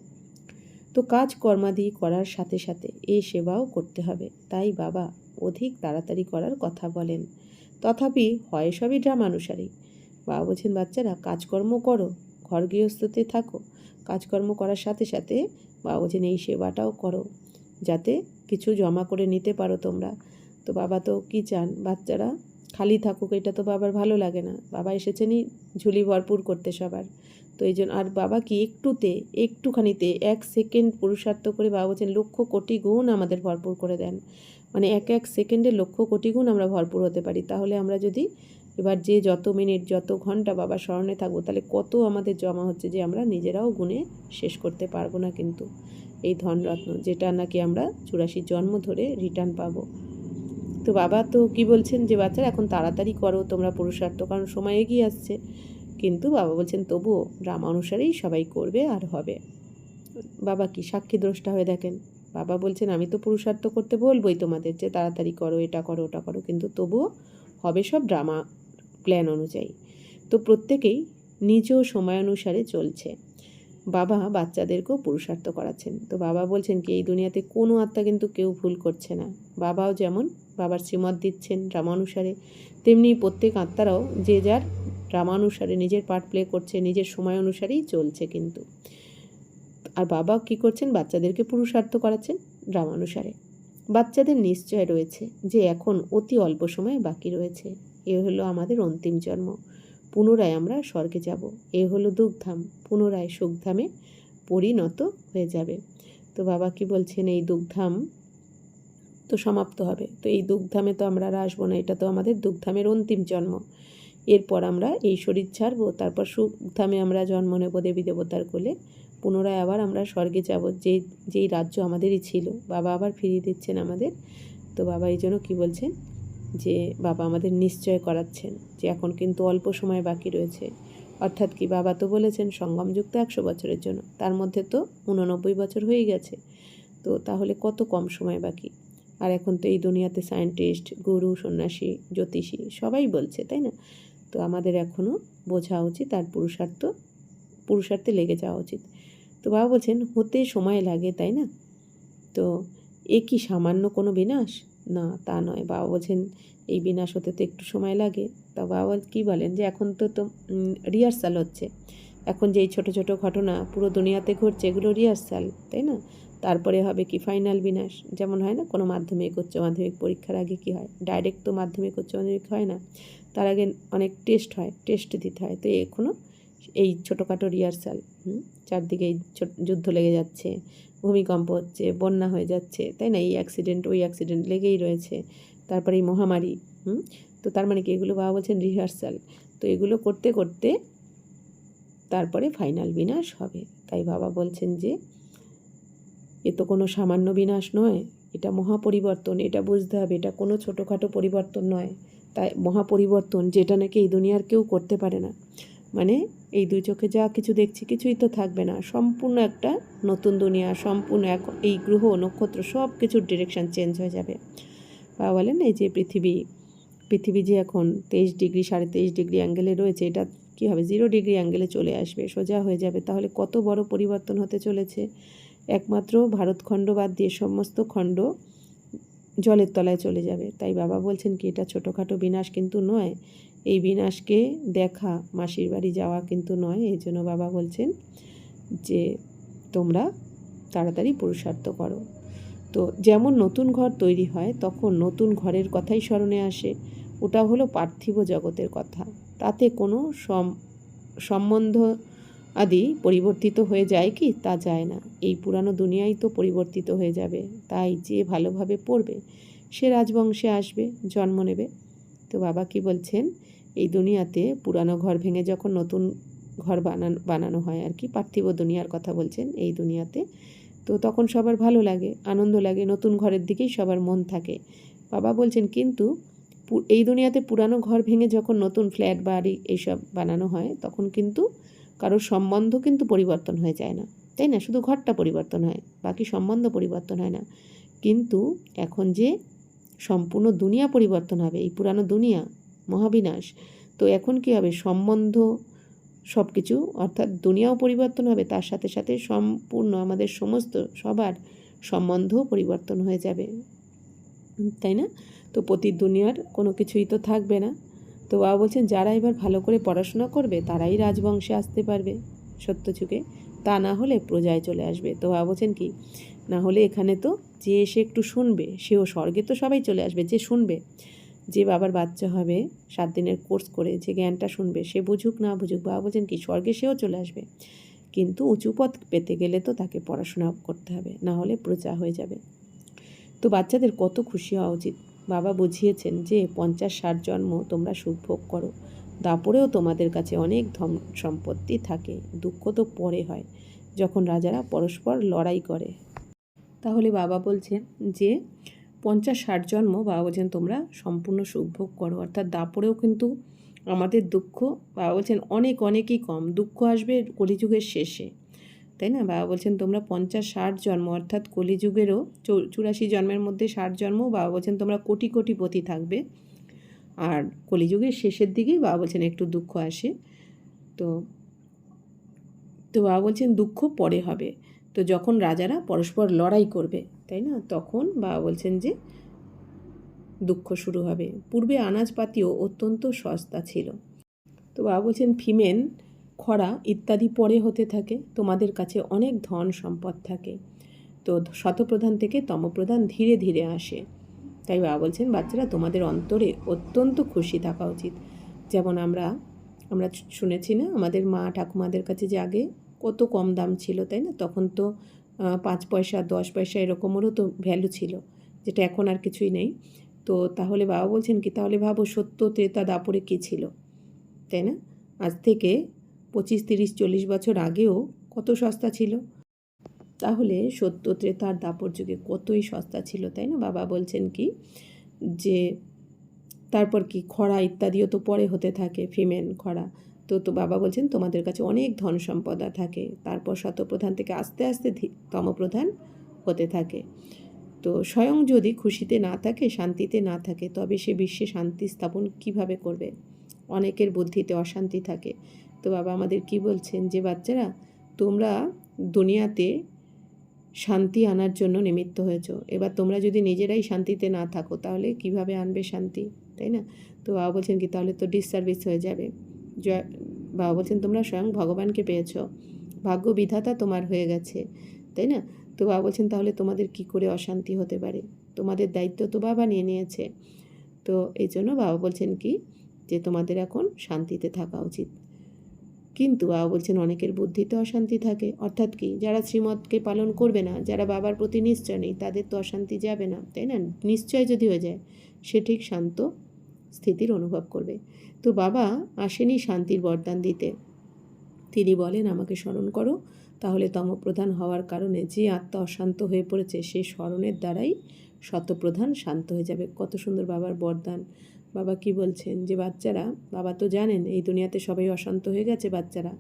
S1: তো কাজ কর্মাদি করার সাথে সাথে এই সেবাও করতে হবে। তাই বাবা অধিক তাড়াতাড়ি করার কথা বলেন। তথাপি হয় সবই ড্রামানুসারেই। বাবা বলছেন বাচ্চারা কাজকর্ম করো, ঘর গৃহস্থতে থাকো, কাজকর্ম করার সাথে সাথে বাবা বলছেন এই সেবাটাও করো, যাতে কিছু জমা করে নিতে পারো তোমরা। তো বাবা তো কী চান, বাচ্চারা খালি থাকুক, এটা তো বাবার ভালো লাগে না। বাবা এসেছেনই ঝুলি ভরপুর করতে সবার। তো এই জন্য, আর বাবা কি একটুখানিতে 1 সেকেন্ড পুরুষার্থ করে বাবা বলছেন লক্ষ কোটি গুণ আমাদের ভরপুর করে দেন। মানে এক সেকেন্ডে লক্ষ কোটি গুণ আমরা ভরপুর হতে পারি। তাহলে আমরা যদি এবার যে যত মিনিট যত ঘন্টা বাবার স্মরণে থাকবো, তাহলে কত আমাদের জমা হচ্ছে যে আমরা নিজেরাও গুণে শেষ করতে পারবো না। কিন্তু এই ধনরত্ন যেটা নাকি আমরা 84 জন্ম ধরে রিটার্ন পাবো। তো বাবা তো কি বলছেন যে বাচ্চারা এখন তাড়াতাড়ি করো তোমরা পুরুষার্থ, কারণ সময় এগিয়ে আসছে। কিন্তু বাবা বলছেন তবুও ড্রামা অনুসারেই সবাই করবে আর হবে। বাবা কি সাক্ষী দ্রষ্টা হয়ে দেখেন, বাবা বলছেন আমি তো পুরুষার্থ করতে বলবোই তোমাদের যে তাড়াতাড়ি করো, এটা করো ওটা করো, কিন্তু তবুও হবে সব ড্রামা প্ল্যান অনুযায়ী। তো প্রত্যেকেই নিজ সময় অনুসারে চলছে। বাবা বাচ্চাদেরকেও পুরুষার্থ করাচ্ছেন। তো বাবা বলছেন কি এই দুনিয়াতে কোনো আত্মা কিন্তু কেউ ভুল করছে না। বাবাও যেমন বাবার শ্রীমত দিচ্ছেন ড্রামানুসারে, তেমনি প্রত্যেক আত্মারাও যে যার ড্রামানুসারে নিজের পার্ট প্লে করছে, নিজের সময় অনুসারেই চলছে কিন্তু। আর বাবা কী করছেন, বাচ্চাদেরকে পুরুষার্থ করাচ্ছেন ড্রামানুসারে। বাচ্চাদের নিশ্চয় রয়েছে যে এখন অতি অল্প সময় বাকি রয়েছে। এ হলো আমাদের অন্তিম জন্ম, পুনরায় আমরা স্বর্গে যাব। এ হলো দুঃখধাম, পুনরায় সুখধামে পরিণত হয়ে যাবে। তো বাবা কি বলছেন, এই দুঃখধাম তো সমাপ্ত হবে, তো এই দুঃখধামে তো আমরা আর আসবো না, এটা তো আমাদের দুঃখধামের অন্তিম জন্ম। এরপর আমরা এই শরীর ছাড়বো, তারপর সুখধামে আমরা জন্ম নেব দেবী দেবতার কোলে, পুনরায় আবার আমরা স্বর্গে যাব, যেই রাজ্য আমাদেরই ছিল বাবা আবার ফিরিয়ে দিচ্ছেন আমাদের। তো বাবা এই জন্য কী বলছেন, যে বাবা আমাদের নিশ্চয় করাচ্ছেন যে এখন কিন্তু অল্প সময় বাকি রয়েছে। অর্থাৎ কি, বাবা তো বলেছেন সঙ্গমযুক্ত 100 বছরের জন্য, তার মধ্যে তো 89 বছর হয়ে গেছে। তো তাহলে কত কম সময় বাকি। আর এখন তো এই দুনিয়াতে সায়েন্টিস্ট, গুরু, সন্ন্যাসী, জ্যোতিষী সবাই বলছে, তাই না? তো আমাদের এখনও বোঝা উচিত আর পুরুষার্থে লেগে যাওয়া উচিত। তো বাবা বলছেন হতে সময় লাগে, তাই না? তো এ কি সামান্য কোনো বিনাশ? না, তা নয়। বাবা বলছেন এই বিনাশ হতে তো একটু সময় লাগে। তা বাবা কী বলেন, যে এখন তো রিহার্সাল হচ্ছে, এখন যেই ছোট ছোট ঘটনা পুরো দুনিয়াতে ঘটছে এগুলো রিহার্সাল, তাই না? তারপরে হবে কি ফাইনাল বিনাশ। যেমন হয় না কোনো মাধ্যমিক উচ্চ মাধ্যমিক পরীক্ষার আগে কি হয়, ডাইরেক্ট তো মাধ্যমিক উচ্চ মাধ্যমিক হয় না, তার আগে অনেক টেস্ট হয়, টেস্ট দিতে হয়। তো এখনও এই ছোটোখাটো রিহার্সাল, চারদিকে যুদ্ধ লেগে যাচ্ছে, ভূমিকম্প হচ্ছে, বন্যা হয়ে যাচ্ছে, তাই না? এই অ্যাক্সিডেন্ট ওই অ্যাক্সিডেন্ট লেগেই রয়েছে। তারপরে এই মহামারী, তো তার মানে কি, এগুলো বাবা বলছেন রিহার্সাল। তো এগুলো করতে করতে তারপরে ফাইনাল বিনাশ হবে। তাই বাবা বলছেন যে এ তো কোনো সামান্য বিনাশ নয়, এটা মহাপরিবর্তন, এটা বুঝতে হবে, এটা কোনো ছোটোখাটো পরিবর্তন নয়। তাই মহাপরিবর্তন যেটা নাকি এই দুনিয়ার কেউ করতে পারে না। মানে এই দুই চোখে যা কিছু দেখছি কিছুই তো থাকবে না, সম্পূর্ণ একটা নতুন দুনিয়া, সম্পূর্ণ এই গ্রহ নক্ষত্র সব কিছুর ডিরেকশান চেঞ্জ হয়ে যাবে। বাবা বলেন এই যে পৃথিবী যে এখন 23 ডিগ্রি 23.5 ডিগ্রি অ্যাঙ্গেলে রয়েছে, এটা কী হবে 0 ডিগ্রি অ্যাঙ্গেলে চলে আসবে, সোজা হয়ে যাবে। তাহলে কত বড় পরিবর্তন হতে চলেছে। একমাত্র ভারতখণ্ড বাদ দিয়ে সমস্ত খণ্ড জলের তলায় চলে যাবে। তাই বাবা বলছেন কি এটা ছোটোখাটো বিনাশ কিন্তু নয়, এই বিনাশকে দেখা মাসির বাড়ি যাওয়া কিন্তু নয়। এই জন্য বাবা বলছেন যে তোমরা তাড়াতাড়ি পুরুষার্থ করো। তো যেমন নতুন ঘর তৈরি হয় তখন নতুন ঘরের কথাই স্মরণে আসে, ওটা হলো পার্থিব জগতের কথা। তাতে কোনো সম্বন্ধ আদি পরিবর্তিত হয়ে যায় কি? তা যায় না। এই পুরানো দুনিয়াই তো পরিবর্তিত হয়ে যাবে। তাই যে ভালোভাবে পড়বে সে রাজবংশে আসবে, জন্ম নেবে। তো বাবা কি বলছেন, এই দুনিয়াতে পুরানো ঘর ভেঙে যখন নতুন ঘর বানানো হয় আর কি, পার্থিব দুনিয়ার কথা বলছেন এই দুনিয়াতে, তো তখন সবার ভালো লাগে, আনন্দ লাগে, নতুন ঘরের দিকেই সবার মন থাকে। বাবা বলছেন কিন্তু এই দুনিয়াতে পুরানো ঘর ভেঙে যখন নতুন ফ্ল্যাট বাড়ি এইসব বানানো হয় তখন কিন্তু কারোর সম্বন্ধ কিন্তু পরিবর্তন হয়ে যায় না, তাই না? শুধু ঘরটা পরিবর্তন হয়, বাকি সম্বন্ধ পরিবর্তন হয় না। কিন্তু এখন যে সম্পূর্ণ দুনিয়া পরিবর্তন হবে, এই পুরানো দুনিয়া মহাবিনাশ, তো এখন কি হবে, সম্বন্ধ সব কিছু অর্থাৎ দুনিয়াও পরিবর্তন হবে, তার সাথে সাথে সম্পূর্ণ আমাদের সমস্ত সবার সম্বন্ধও পরিবর্তন হয়ে যাবে, তাই না? তো প্রতি দুনিয়ার কোনো কিছুই তো থাকবে না। তো বাবা বলছেন যারা এবার ভালো করে পড়াশোনা করবে তারাই রাজবংশে আসতে পারবে সত্যযুগে, তা না হলে প্রজায় চলে আসবে। তো বাবা বলছেন কি, না হলে এখানে তো যে এসে একটু শুনবে সেও স্বর্গে তো সবাই চলে আসবে, যে শুনবে, যে বাবার বাচ্চা হবে 7 দিনের কোর্স করে যে জ্ঞানটা শুনবে, সে বুঝুক না বুঝুক, বাবা বলছেন কি স্বর্গে সেও চলে আসবে। কিন্তু উঁচু পথ পেতে গেলে তো তাকে পড়াশোনা করতে হবে, না হলে প্রজা হয়ে যাবে। তো বাচ্চাদের কত খুশি হওয়া উচিত। বাবা বুঝিয়েছেন যে 50-60 জন্ম তোমরা সুখ ভোগ করো, দাপরেও তোমাদের কাছে অনেক ধন সম্পত্তি থাকে। দুঃখ তো পরে হয় যখন রাজারা পরস্পর লড়াই করে। তাহলে বাবা বলছেন যে 50-60 জন্ম বাবা বলছেন তোমরা সম্পূর্ণ সুখ ভোগ করো, অর্থাৎ দাপরেও কিন্তু আমাদের দুঃখ বাবা বলছেন অনেকই কম, দুঃখ আসবে কলিযুগের শেষে, তাই না? বাবা বলছেন তোমরা 50-60 জন্ম অর্থাৎ কলিযুগেরও 84 জন্মের মধ্যে 60 জন্ম বাবা বলছেন তোমরা কোটিপতি থাকবে, আর কলিযুগের শেষের দিকেই বাবা বলছেন একটু দুঃখ আসে। তো বাবা বলছেন দুঃখ পরে হবে, তো যখন রাজারা পরস্পর লড়াই করবে, তাই না, তখন বাবা বলছেন যে দুঃখ শুরু হবে। পূর্বে আনাজপাতিও অত্যন্ত সস্তা ছিল। তো বাবা বলছেন ফিমেন খরা ইত্যাদি পরে হতে থাকে, তোমাদের কাছে অনেক ধন সম্পদ থাকে। তো শতপ্রধান থেকে তমপ্রধান ধীরে ধীরে আসে। তাই বাবা বলছেন বাচ্চারা তোমাদের অন্তরে অত্যন্ত খুশি থাকা উচিত। যেমন আমরা শুনেছি না, আমাদের মা ঠাকুমাদের কাছে যে আগে কত কম দাম ছিল, তাই না? তখন তো 5 পয়সা 10 পয়সা এরকমেরও তো ভ্যালু ছিল, যেটা এখন আর কিছুই নেই। তো তাহলে বাবা বলছেন কি, তাহলে ভাবো সত্য ত্রেতা দাপরে কী ছিল, তাই না? আজ থেকে 25, 30, 40 বছর আগেও কত সস্তা ছিল, তাহলে সত্য ত্রেতার দাপর যুগে কতই সস্তা ছিল, তাই না? বাবা বলছেন কি যে তারপর কি খরা ইত্যাদিও তো পরে হতে থাকে, ফিমেন খরা, তো বাবা বলছেন তোমাদের কাছে অনেক ধন সম্পদা থাকে, তারপর শতপ্রধান থেকে আস্তে আস্তে তমপ্রধান হতে থাকে। তো স্বয়ং যদি খুশিতে না থাকে, শান্তিতে না থাকে, তবে সে বিশ্বে শান্তি স্থাপন কিভাবে করবে? অনেকের বুদ্ধিতে অশান্তি থাকে। তো বাবা আমাদের কি বলছেন যে বাচ্চারা তোমরা দুনিয়াতে শান্তি আনার জন্য নিমিত্ত হয়েছ, এবার তোমরা যদি নিজেরাই শান্তিতে না থাকো তাহলে কিভাবে আনবে শান্তি, তাই না? তো বাবা বলছেন কি তাহলে তো ডিসসার্ভিস হয়ে যাবে। বাবা বলছেন তোমরা স্বয়ং ভগবানকে পেয়েছ, ভাগ্য বিধাতা তোমার হয়ে গেছে, তাই না? তো বাবা বলছেন তাহলে তোমাদের কি করে অশান্তি হতে পারে? তোমাদের দায়িত্ব তো বাবা নিয়ে নিয়েছে। তো এই জন্য বাবা বলছেন কি যে তোমাদের এখন শান্তিতে থাকা উচিত। কিন্তু বাবা বলছেন অনেকের বুদ্ধিতে অশান্তি থাকে, অর্থাৎ কি, যারা শ্রীমতকে পালন করবে না, যারা বাবার প্রতি নিশ্চয় নেই, তাদের তো অশান্তি যাবে না, তাই না? নিশ্চয় যদি হয়ে যায় সে ঠিক শান্ত স্থিতির অনুভব করবে। তো বাবা আসেনি শান্তির বরদান দিতে, তিনি বলেন আমাকে স্মরণ করো, তাহলে তমপ্রধান হওয়ার কারণে যে আত্মা অশান্ত হয়ে পড়েছে সেই স্মরণের দ্বারাই শতপ্রধান শান্ত হয়ে যাবে। কত সুন্দর বাবার বরদান। বাবা কি বলছেন যে বাচ্চারা, বাবা তো জানেন এই দুনিয়াতে সবাই অশান্ত হয়ে গেছে বাচ্চারা,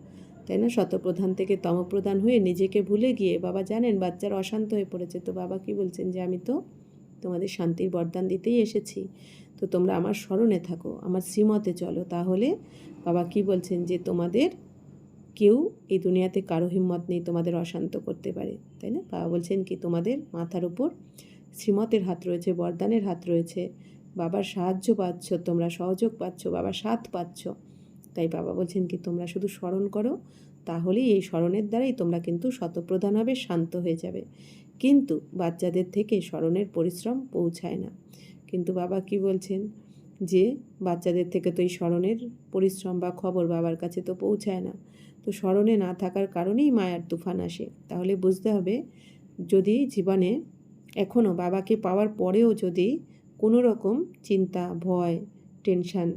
S1: তাই না? শতপ্রধান থেকে তমপ্রধান হয়ে নিজেকে ভুলে গিয়ে বাবা জানেন বাচ্চারা অশান্ত হয়ে পড়েছে। তো বাবা কি বলছেন যে আমি তো তোমাদের শান্তির বরদান দিতেই এসেছি, তো তোমরা আমার স্মরণে থাকো, আমার শ্রীমতে চলো। তাহলে বাবা কি বলছেন যে তোমাদের কেউ এই দুনিয়াতে কারো হিম্মত নেই তোমাদের অশান্ত করতে পারে, তাই না? বাবা বলছেন কি তোমাদের মাথার উপর শ্রীমতের হাত রয়েছে, বরদানের হাত রয়েছে, বাবার সাহায্য পাচ্ছ, তোমরা সহযোগ পাচ্ছ, বাবার সাথ পাচ্ছ। তাই বাবা বলছেন কি তোমরা শুধু স্মরণ করো, তাহলেই এই স্মরণের দ্বারাই তোমরা কিন্তু শতপ্রধান হবে, শান্ত হয়ে যাবে। কিন্তু বাচ্চাদের থেকে স্মরণের পরিশ্রম পৌঁছায় না। কিন্তু বাবা কি বলছেন যে বাচ্চাদের থেকে তো এই স্মরণের পরিশ্রম বা খবর বাবার কাছে তো পৌঁছায় না। তো স্মরণে না থাকার কারণেই মায়ার তুফান আসে। তাহলে বুঝতে হবে, যদি জীবনে এখনও বাবাকে পাওয়ার পরেও যদি কোনো রকম চিন্তা, ভয়, টেনশান,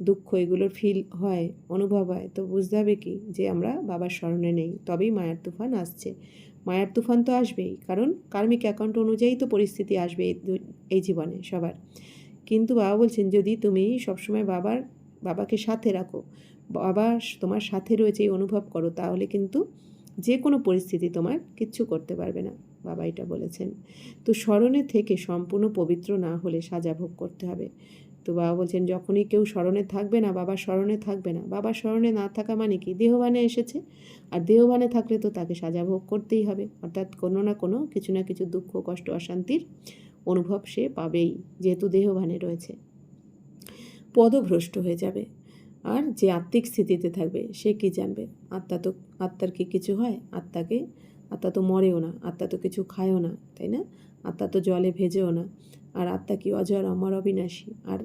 S1: দুঃখ এগুলোর ফিল হয়, অনুভব হয়, তো বুঝতে হবে কি যে আমরা বাবার স্মরণে নেই, তবেই মায়ার তুফান আসছে। মায়ার তুফান তো আসবেই, কারণ কার্মিক অ্যাকাউন্ট অনুযায়ী তো পরিস্থিতি আসবে এই জীবনে সবার। কিন্তু বাবা বলছেন যদি তুমি সবসময় বাবাকে সাথে রাখো, বাবা তোমার সাথে রয়েছে এই অনুভব করো, তাহলে কিন্তু যে কোনো পরিস্থিতি তোমার কিচ্ছু করতে পারবে না, বাবা এটা বলেছেন। তো স্মরণে থেকে সম্পূর্ণ পবিত্র না হলে সাজা ভোগ করতে হবে। তো বাবা বলছেন যখনই কেউ স্মরণে থাকবে না, বাবার স্মরণে থাকবে না, বাবার স্মরণে না থাকা মানে কি দেহবানে এসেছে, আর দেহবানে থাকলে তো তাকে সাজা ভোগ করতেই হবে, অর্থাৎ কোনো না কোনো কিছু না কিছু দুঃখ, কষ্ট, অশান্তির অনুভব সে পাবেই, যেহেতু দেহবানে রয়েছে। পদভ্রষ্ট হয়ে যাবে। আর যে আত্মিক স্থিতিতে থাকবে সে কি জানবে? আত্মার কি কিছু হয়? আত্মা তো মরেও না, আত্মা তো কিছু খায়ও না, তাই না? আত্মা তো জলে ভেজেও না। আর আত্মা কি অজর, অমর, অবিনাশী। আর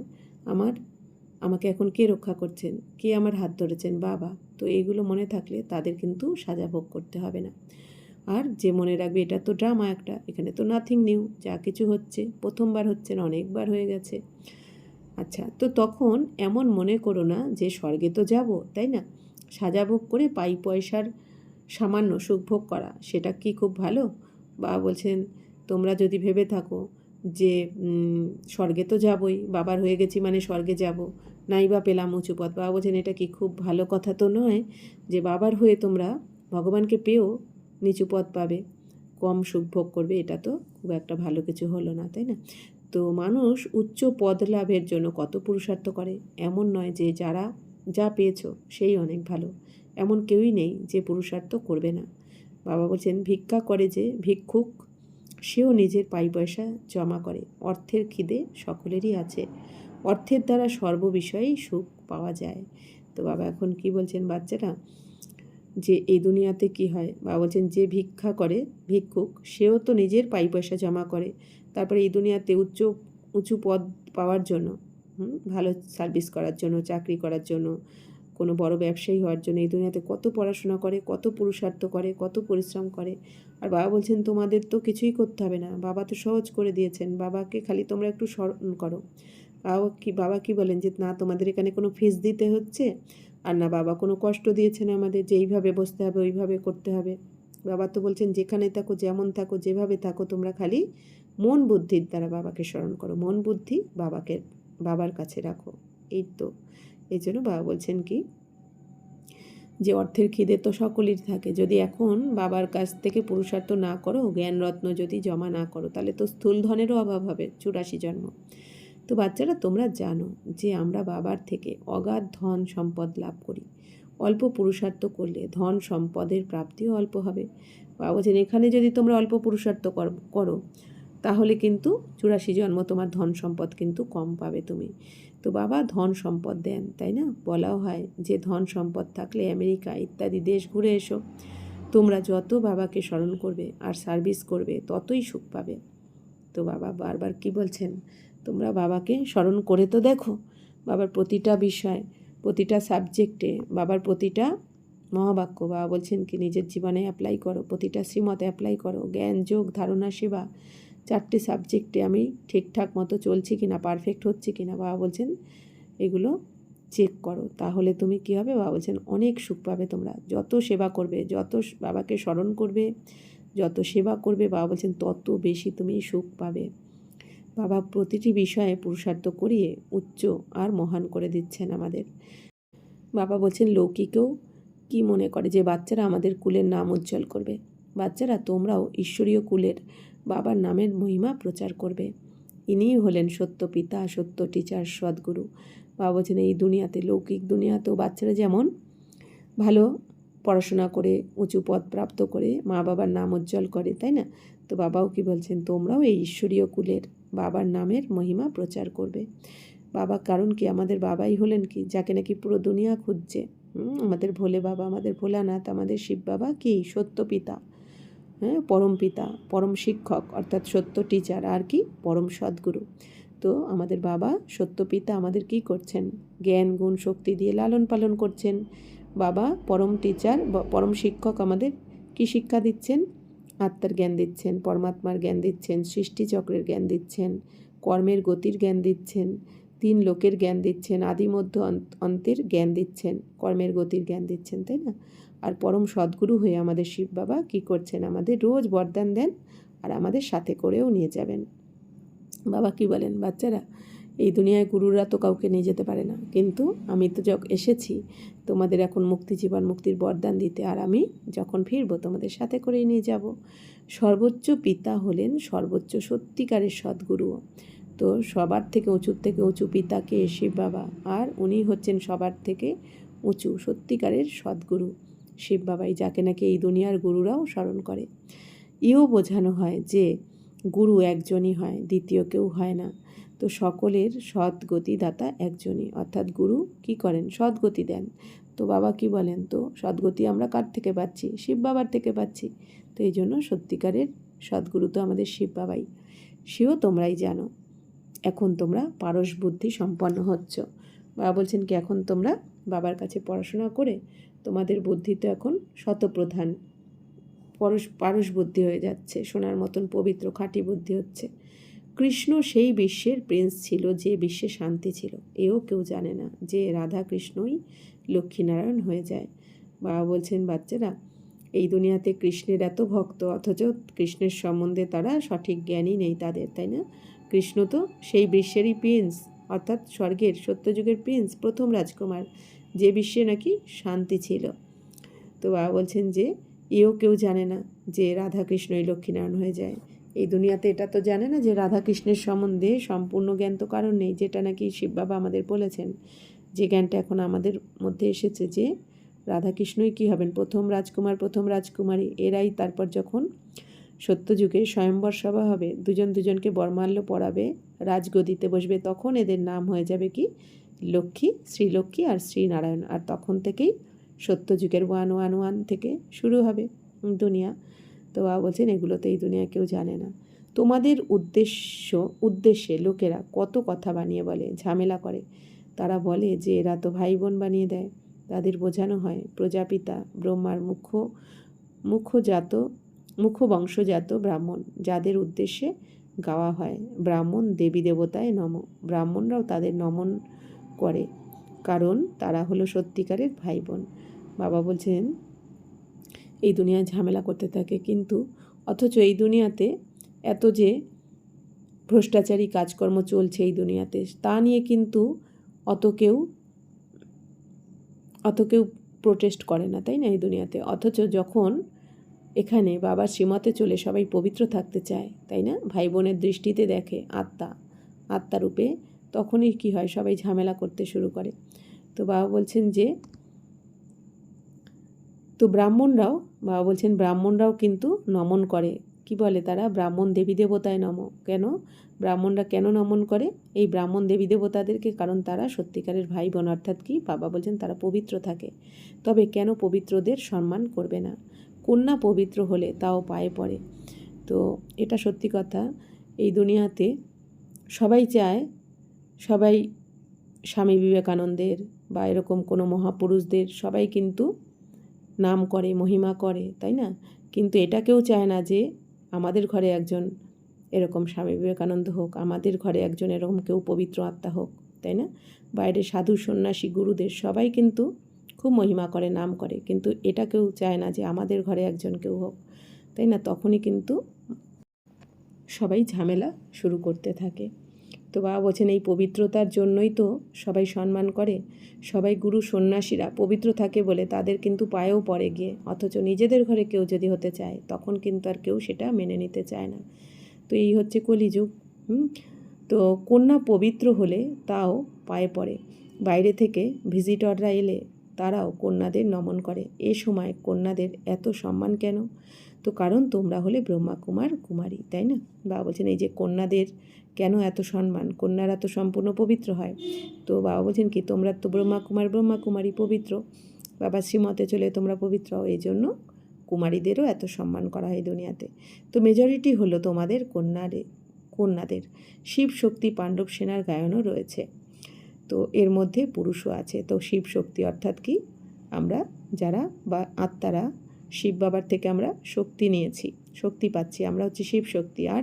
S1: আমাকে এখন কে রক্ষা করছেন, কে আমার হাত ধরেছেন? বাবা। তো এইগুলো মনে থাকলে তাদের কিন্তু সাজা ভোগ করতে হবে না। আর যে মনে রাখবে এটা তো ড্রামা একটা, এখানে তো নাথিং নিউ, যা কিছু হচ্ছে প্রথমবার হচ্ছে না, অনেকবার হয়ে গেছে। আচ্ছা, তো তখন এমন মনে করো না যে স্বর্গে তো যাব, তাই না? সাজা ভোগ করে পাই পয়সার সামান্য সুখ ভোগ করা, সেটা কি খুব ভালো? বা বলছেন তোমরা যদি ভেবে থাকো যে স্বর্গে তো যাবই, বাবার হয়ে গেছি মানে স্বর্গে যাব, নাই বা পেলাম উঁচু পথ, বাবা বলছেন এটা কি খুব ভালো কথা তো নয় যে বাবার হয়ে তোমরা ভগবানকে পেয়েও নিচু পথ পাবে, কম সুখ ভোগ করবে, এটা তো খুব একটা ভালো কিছু হলো না, তাই না? তো মানুষ উচ্চ পদ লাভের জন্য কত পুরুষার্থ করে, এমন নয় যে যারা যা পেয়েছো সেই অনেক ভালো, এমন কেউই নেই যে পুরুষার্থ করবে না। বাবা বলছেন ভিক্ষা করে যে ভিক্ষুক, সেও নিজের পাই পয়সা জমা করে। অর্থের খিদে সকলেরই আছে, অর্থের দ্বারা সর্ববিষয়েই সুখ পাওয়া যায়। তো বাবা এখন কি বলছেন বাচ্চারা, যে এই দুনিয়াতে কি হয়, বাবা বলছেন যে ভিক্ষা করে ভিক্ষুক, সেও তো নিজের পাই পয়সা জমা করে, তারপরে এই দুনিয়াতে উঁচু পদ পাওয়ার জন্য, ভালো সার্ভিস করার জন্য, চাকরি করার জন্য, কোনো বড় ব্যবসায়ী হওয়ার জন্য এই দুনিয়াতে কত পড়াশোনা করে, কত পুরুষার্থ করে, কত পরিশ্রম করে। আর বাবা বলছেন তোমাদের তো কিছুই করতে হবে না, বাবা তো সহজ করে দিয়েছেন, বাবাকে খালি তোমরা একটু স্মরণ করো। বাবা কি বলেন যে না তোমাদের এখানে কোনো ফিস দিতে হচ্ছে, আর না বাবা কোনো কষ্ট দিয়েছেন আমাদের যে এইভাবে বসতে হবে, ওইভাবে করতে হবে। বাবা তো বলছেন যেখানে থাকো, যেমন থাকো, যেভাবে থাকো, তোমরা খালি মন বুদ্ধির দ্বারা বাবাকে স্মরণ করো, মন বুদ্ধি বাবার কাছে রাখো। এই তো এই জন্য বাবা বলছেন কি যে অর্থের খিদে তো সকলেরই থাকে, যদি এখন বাবার কাছ থেকে পুরুষার্থ না করো, জ্ঞানরত্ন যদি জমা না করো, তাহলে তো স্থূল ধনেরও অভাব হবে 84 জন্ম। তো বাচ্চারা তোমরা জানো যে আমরা বাবার থেকে অগাধ ধন সম্পদ লাভ করি, অল্প পুরুষার্থ করলে ধন সম্পদের প্রাপ্তিও অল্প হবে। বাবা বলছেন এখানে যদি তোমরা অল্প পুরুষার্থ করো, তাহলে কিন্তু 84 জন্ম তোমার ধন সম্পদ কিন্তু কম পাবে তুমি। তো বাবা ধন সম্পদ দেন, তাই না? বলাও হয় যে ধন সম্পদ থাকলে আমেরিকা ইত্যাদি দেশ ঘুরে এসো, তোমরা যত বাবাকে স্মরণ করবে আর সার্ভিস করবে ততই সুখ পাবে। তো বাবা বারবার কি বলছেন, তোমরা বাবাকে স্মরণ করে তো দেখো, বাবার প্রতিটা বিষয়, প্রতিটা সাবজেক্টে, বাবার প্রতিটা মহাবাক্য বাবা বলছেন কি নিজের জীবনে অ্যাপ্লাই করো, প্রতিটা শ্রীমতে অ্যাপ্লাই করো। জ্ঞান, যোগ, ধারণা, সেবা, 4টে সাবজেক্টে আমি ঠিকঠাক মতো চলছি কিনা, পারফেক্ট হচ্ছে কিনা, বাবা বলছেন এগুলো চেক করো, তাহলে তুমি কী হবে, বাবা বলছেন অনেক সুখ পাবে। তোমরা যত সেবা করবে, যত বাবাকে স্মরণ করবে, যত সেবা করবে, বাবা বলছেন তত বেশি তুমি সুখ পাবে। বাবা প্রতিটি বিষয়ে পুরুষার্থ করিয়ে উচ্চ আর মহান করে দিচ্ছেন আমাদের। বাবা বলছেন লৌকিকেও কি মনে করে যে বাচ্চারা আমাদের কুলের নাম উজ্জ্বল করবে। বাচ্চারা তোমরাও ঈশ্বরীয় কুলের বাবার নামের মহিমা প্রচার করবে। ইনিই হলেন সত্য পিতা, সত্য টিচার, সদ্গুরু। বাবা বলছেন এই দুনিয়াতে, লৌকিক দুনিয়াতেও বাচ্চারা যেমন ভালো পড়াশোনা করে উঁচু পদ প্রাপ্ত করে মা বাবার নাম উজ্জ্বল করে, তাই না? তো বাবাও কি বলছেন, তোমরাও এই ঈশ্বরীয় কুলের বাবার নামের মহিমা প্রচার করবে। বাবা কারণ কি, আমাদের বাবাই হলেন কি যাকে নাকি পুরো দুনিয়া খুঁজছে। আমাদের ভোলে বাবা, আমাদের ভোলানাথ, আমাদের শিব বাবা কি সত্য পিতা, পরম পিতা, পরম শিক্ষক অর্থাৎ সত্য টিচার, আর কি পরম সদ্গুরু। তো আমাদের বাবা সত্য পিতা আমাদের কি করছেন, জ্ঞান গুণ শক্তি দিয়ে লালন পালন করছেন। বাবা পরম টিচার, পরম শিক্ষক আমাদের কি শিক্ষা দিচ্ছেন, আত্মার জ্ঞান দিচ্ছেন, পরমাত্মার জ্ঞান দিচ্ছেন, সৃষ্টিচক্রের জ্ঞান দিচ্ছেন, কর্মের গতির জ্ঞান দিচ্ছেন, তিন লোকের জ্ঞান দিচ্ছেন, আদি মধ্য অন্তের জ্ঞান দিচ্ছেন, কর্মের গতির জ্ঞান দিচ্ছেন, তাই না? আর পরম সদ্গুরু হয়ে আমাদের শিব বাবা কী করছেন, আমাদের রোজ বরদান দেন আর আমাদের সাথে করেও নিয়ে যাবেন। বাবা কি বলেন, বাচ্চারা এই দুনিয়ায় গুরুরা তো কাউকে নিয়ে যেতে পারে না, কিন্তু আমি তো এসেছি তোমাদের এখন মুক্তি, জীবন মুক্তির বরদান দিতে, আর আমি যখন ফিরবো তোমাদের সাথে করেই নিয়ে যাব। সর্বোচ্চ পিতা হলেন সর্বোচ্চ সত্যিকারের সদ্গুরু। তো সবার থেকে উঁচু পিতাকে শিব বাবা, আর উনি হচ্ছেন সবার থেকে উঁচু সত্যিকারের সদ্গুরু শিব বাবাই, যাকে নাকি এই দুনিয়ার গুরুরাও স্মরণ করে। এও বোঝানো হয় যে গুরু একজনই হয়, দ্বিতীয় কেউ হয় না। তো সকলের সদ্গতিদাতা একজনই, অর্থাৎ গুরু কি করেন, সদ্গতি দেন। তো বাবা কি বলেন, তো সদ্গতি আমরা কার থেকে পাচ্ছি, শিব বাবার থেকে পাচ্ছি। তো এই জন্য সত্যিকারের সদ্গুরু তো আমাদের শিব বাবাই। সেও তোমরাই জানো, এখন তোমরা পারস বুদ্ধি সম্পন্ন হচ্ছ। বাবা বলছেন কি এখন তোমরা বাবার কাছে পড়াশোনা করে তোমাদের বুদ্ধি তো এখন শতপ্রধান পারস বুদ্ধি হয়ে যাচ্ছে, সোনার মতন পবিত্র খাঁটি বুদ্ধি হচ্ছে। কৃষ্ণ সেই বিশ্বের প্রিন্স ছিল যে বিশ্বে শান্তি ছিল, এও কেউ জানে না যে রাধা কৃষ্ণই লক্ষ্মীনারায়ণ হয়ে যায়। বাবা বলছেন বাচ্চারা এই দুনিয়াতে কৃষ্ণের এত ভক্ত, অথচ কৃষ্ণের সম্বন্ধে তারা সঠিক জ্ঞানই নেই তাদের, তাই না? কৃষ্ণ তো সেই বিশ্বেরই প্রিন্স, অর্থাৎ স্বর্গের সত্যযুগের প্রিন্স, প্রথম রাজকুমার, যে বিশ্বে নাকি শান্তি ছিল। তো বাবা বলছেন যে এও কেউ জানে না যে রাধা কৃষ্ণই লক্ষ্মীনারায়ণ হয়ে যায়। এই দুনিয়াতে এটা তো জানে না যে রাধা কৃষ্ণের সম্বন্ধে সম্পূর্ণ জ্ঞান তো কারণ নেই, যেটা নাকি শিব বাবা আমাদের বলেছেন, যে জ্ঞানটা এখন আমাদের মধ্যে এসেছে যে রাধাকৃষ্ণই কী হবেন, প্রথম রাজকুমার, প্রথম রাজকুমারী, এরাই তারপর যখন সত্যযুগে স্বয়ম্বর সভা হবে, দুজন দুজনকে বরমাল্য পরাবে, রাজগদিতে বসবে, তখন এদের নাম হয়ে যাবে কি লক্ষ্মী, শ্রীলক্ষ্মী আর শ্রীনারায়ণ। আর তখন থেকেই সত্যযুগের 111 থেকে শুরু হবে দুনিয়া। তো বাবা বলছেন এগুলো তো এই দুনিয়া কেউ জানে না। তোমাদের উদ্দেশ্যে লোকেরা কত কথা বানিয়ে বলে, ঝামেলা করে। তারা বলে যে এরা তো ভাই বোন বানিয়ে দেয়। তাদের বোঝানো হয় প্রজাপিতা ব্রহ্মার মুখ্য বংশজাত ব্রাহ্মণ, যাদের উদ্দেশ্যে গাওয়া হয় ব্রাহ্মণ দেবী দেবতায় নম। ব্রাহ্মণরাও তাদের নমন করে, কারণ তারা হলো সত্যিকারের ভাই বোন। বাবা বলছেন এই দুনিয়ায় ঝামেলা করতে থাকে, কিন্তু অথচ এই দুনিয়াতে এত যে ভ্রষ্টাচারী কাজকর্ম চলছে এই দুনিয়াতে, তা নিয়ে কিন্তু অত কেউ প্রোটেস্ট করে না, তাই না এই দুনিয়াতে। অথচ যখন এখানে বাবার শ্রীমতে চলে সবাই পবিত্র থাকতে চায়, তাই না, ভাই বোনের দৃষ্টিতে দেখে আত্মারূপে, তখনই কি হয়, সবাই ঝামেলা করতে শুরু করে। তো বাবা বলছেন যে তো বাবা বলছেন ব্রাহ্মণরাও কিন্তু নমন করে। কি বলে তারা, ব্রাহ্মণ দেবী দেবতায় নম। কেন ব্রাহ্মণরা কেন নমন করে এই ব্রাহ্মণ দেবী দেবতাদেরকে? কারণ তারা সত্যিকারের ভাই বোন, অর্থাৎ কি বাবা বলছেন তারা পবিত্র থাকে। তবে কেন পবিত্রদের সম্মান করবে না? কন্যা পবিত্র হলে তাও পায়ে পড়ে। তো এটা সত্যি কথা। এই দুনিয়াতে সবাই চায়, সবাই স্বামী বিবেকানন্দের বা এরকম কোনো মহাপুরুষদের সবাই কিন্তু নাম করে, মহিমা করে, তাই না? কিন্তু এটা কেউ চায় না যে আমাদের ঘরে একজন এরকম স্বামী বিবেকানন্দ হোক, আমাদের ঘরে একজন এরকম কেউ পবিত্র আত্মা হোক, তাই না? বাইরে সাধু সন্ন্যাসী গুরুদের সবাই কিন্তু খুব মহিমা করে, নাম করে, কিন্তু এটা কেউ চায় না যে আমাদের ঘরে একজন কেউ হোক, তাই না? তখনই কিন্তু সবাই ঝামেলা শুরু করতে থাকে। তো বাবা বলছেন এই পবিত্রতার জন্যই তো সবাই সম্মান করে, সবাই গুরু সন্ন্যাসীরা পবিত্র থাকে বলে তাদের কিন্তু পায়েও পড়ে গিয়ে, অথচ নিজেদের ঘরে কেউ যদি হতে চায় তখন কিন্তু আর কেউ সেটা মেনে নিতে চায় না। তো এই হচ্ছে কলিযুগ। তো কন্যা পবিত্র হলে তাও পায়ে পড়ে, বাইরে থেকে ভিজিটররা এলে তারাও কন্যাদের নমন করে। এ সময় কন্যাদের এত সম্মান কেন? তো কারণ তোমরা হলে ব্রহ্মা কুমার কুমারী, তাই না? বাবা বলছেন এই যে কন্যাদের কেন এত সম্মান, কন্যারা তো সম্পূর্ণ পবিত্র হয়। তো বাবা বলছেন কি তোমরা তো ব্রহ্মা কুমারী পবিত্র, বাবা শ্রীমতে চলে তোমরা পবিত্র হও, এই জন্য কুমারীদেরও এত সম্মান করা হয় দুনিয়াতে। তো মেজরিটি হলো তোমাদের কন্যাদের। শিব শক্তি পাণ্ডব সেনার গায়নও রয়েছে, তো এর মধ্যে পুরুষও আছে। তো শিব শক্তি অর্থাৎ কি, আমরা যারা বা আত্মারা শিব বাবার থেকে আমরা শক্তি নিয়েছি, শক্তি পাচ্ছি, আমরা হচ্ছে শিব শক্তি। আর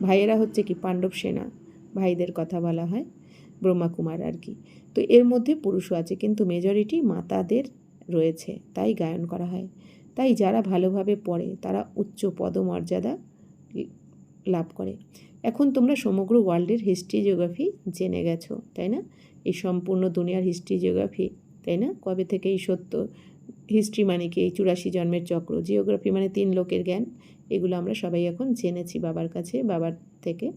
S1: ভাইয়েরা হচ্ছে কি পাণ্ডব সেনা, ভাইদের কথা বলা হয়, ব্রহ্মা কুমার আর কি। তো এর মধ্যে পুরুষও আছে, কিন্তু মেজরিটি মাতাদের রয়েছে, তাই গায়ন করা হয়। তাই যারা ভালোভাবে পড়ে তারা উচ্চ পদমর্যাদা লাভ করে। এখন তোমরা সমগ্র ওয়ার্ল্ডের হিস্ট্রি জিওগ্রাফি জেনে গেছো, তাই না? এই সম্পূর্ণ দুনিয়ার হিস্ট্রি জিওগ্রাফি, তাই না? কবে থেকে এই সত্য হিস্ট্রি মানে কি, এই 84 জন্মের চক্র, জিওগ্রাফি মানে 3 লোকের জ্ঞান, এগুলো আমরা সবাই এখন জেনেছি বাবার কাছে, বাবার থেকে।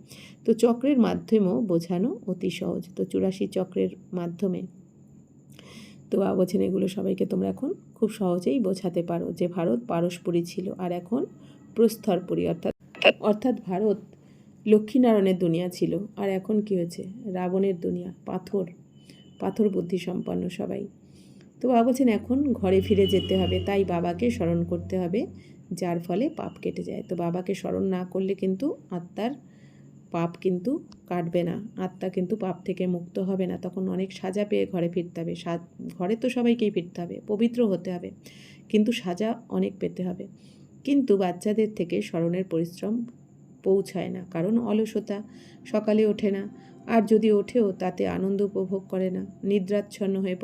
S1: তো চক্রের মাধ্যমেও বোঝানো অতি সহজ। তো 84 চক্রের মাধ্যমে তো বাবা বলছেন এগুলো সবাইকে তোমরা এখন খুব সহজেই বোঝাতে পারো যে ভারত পারস্পরিক ছিল আর এখন প্রস্তরপুরী, অর্থাৎ ভারত লক্ষ্মীনারায়ণের দুনিয়া ছিল আর এখন কি হয়েছে, রাবণের দুনিয়া, পাথর বুদ্ধি সম্পন্ন সবাই। তো বাবা বলছেন এখন ঘরে ফিরে যেতে হবে, তাই বাবাকে স্মরণ করতে হবে, যার ফলে পাপ কেটে যায়। তো বাবাকে স্মরণ না করলে কিন্তু আত্মার পাপ কিন্তু কাটবে না, আত্মা কিন্তু পাপ থেকে মুক্ত হবে না, তখন অনেক সাজা পেয়ে ঘরে ফিরতে হবে। ঘরে তো সবাইকেই ফিরতে হবে, পবিত্র হতে হবে, কিন্তু সাজা অনেক পেতে হবে। কিন্তু বাচ্চাদের থেকে স্মরণের পরিশ্রম পৌঁছায় না, কারণ অলসতা, সকালে ওঠে না, আর যদি ওঠেও তাতে আনন্দ উপভোগ করে না, নিদ্রাচ্ছন্ন হয়ে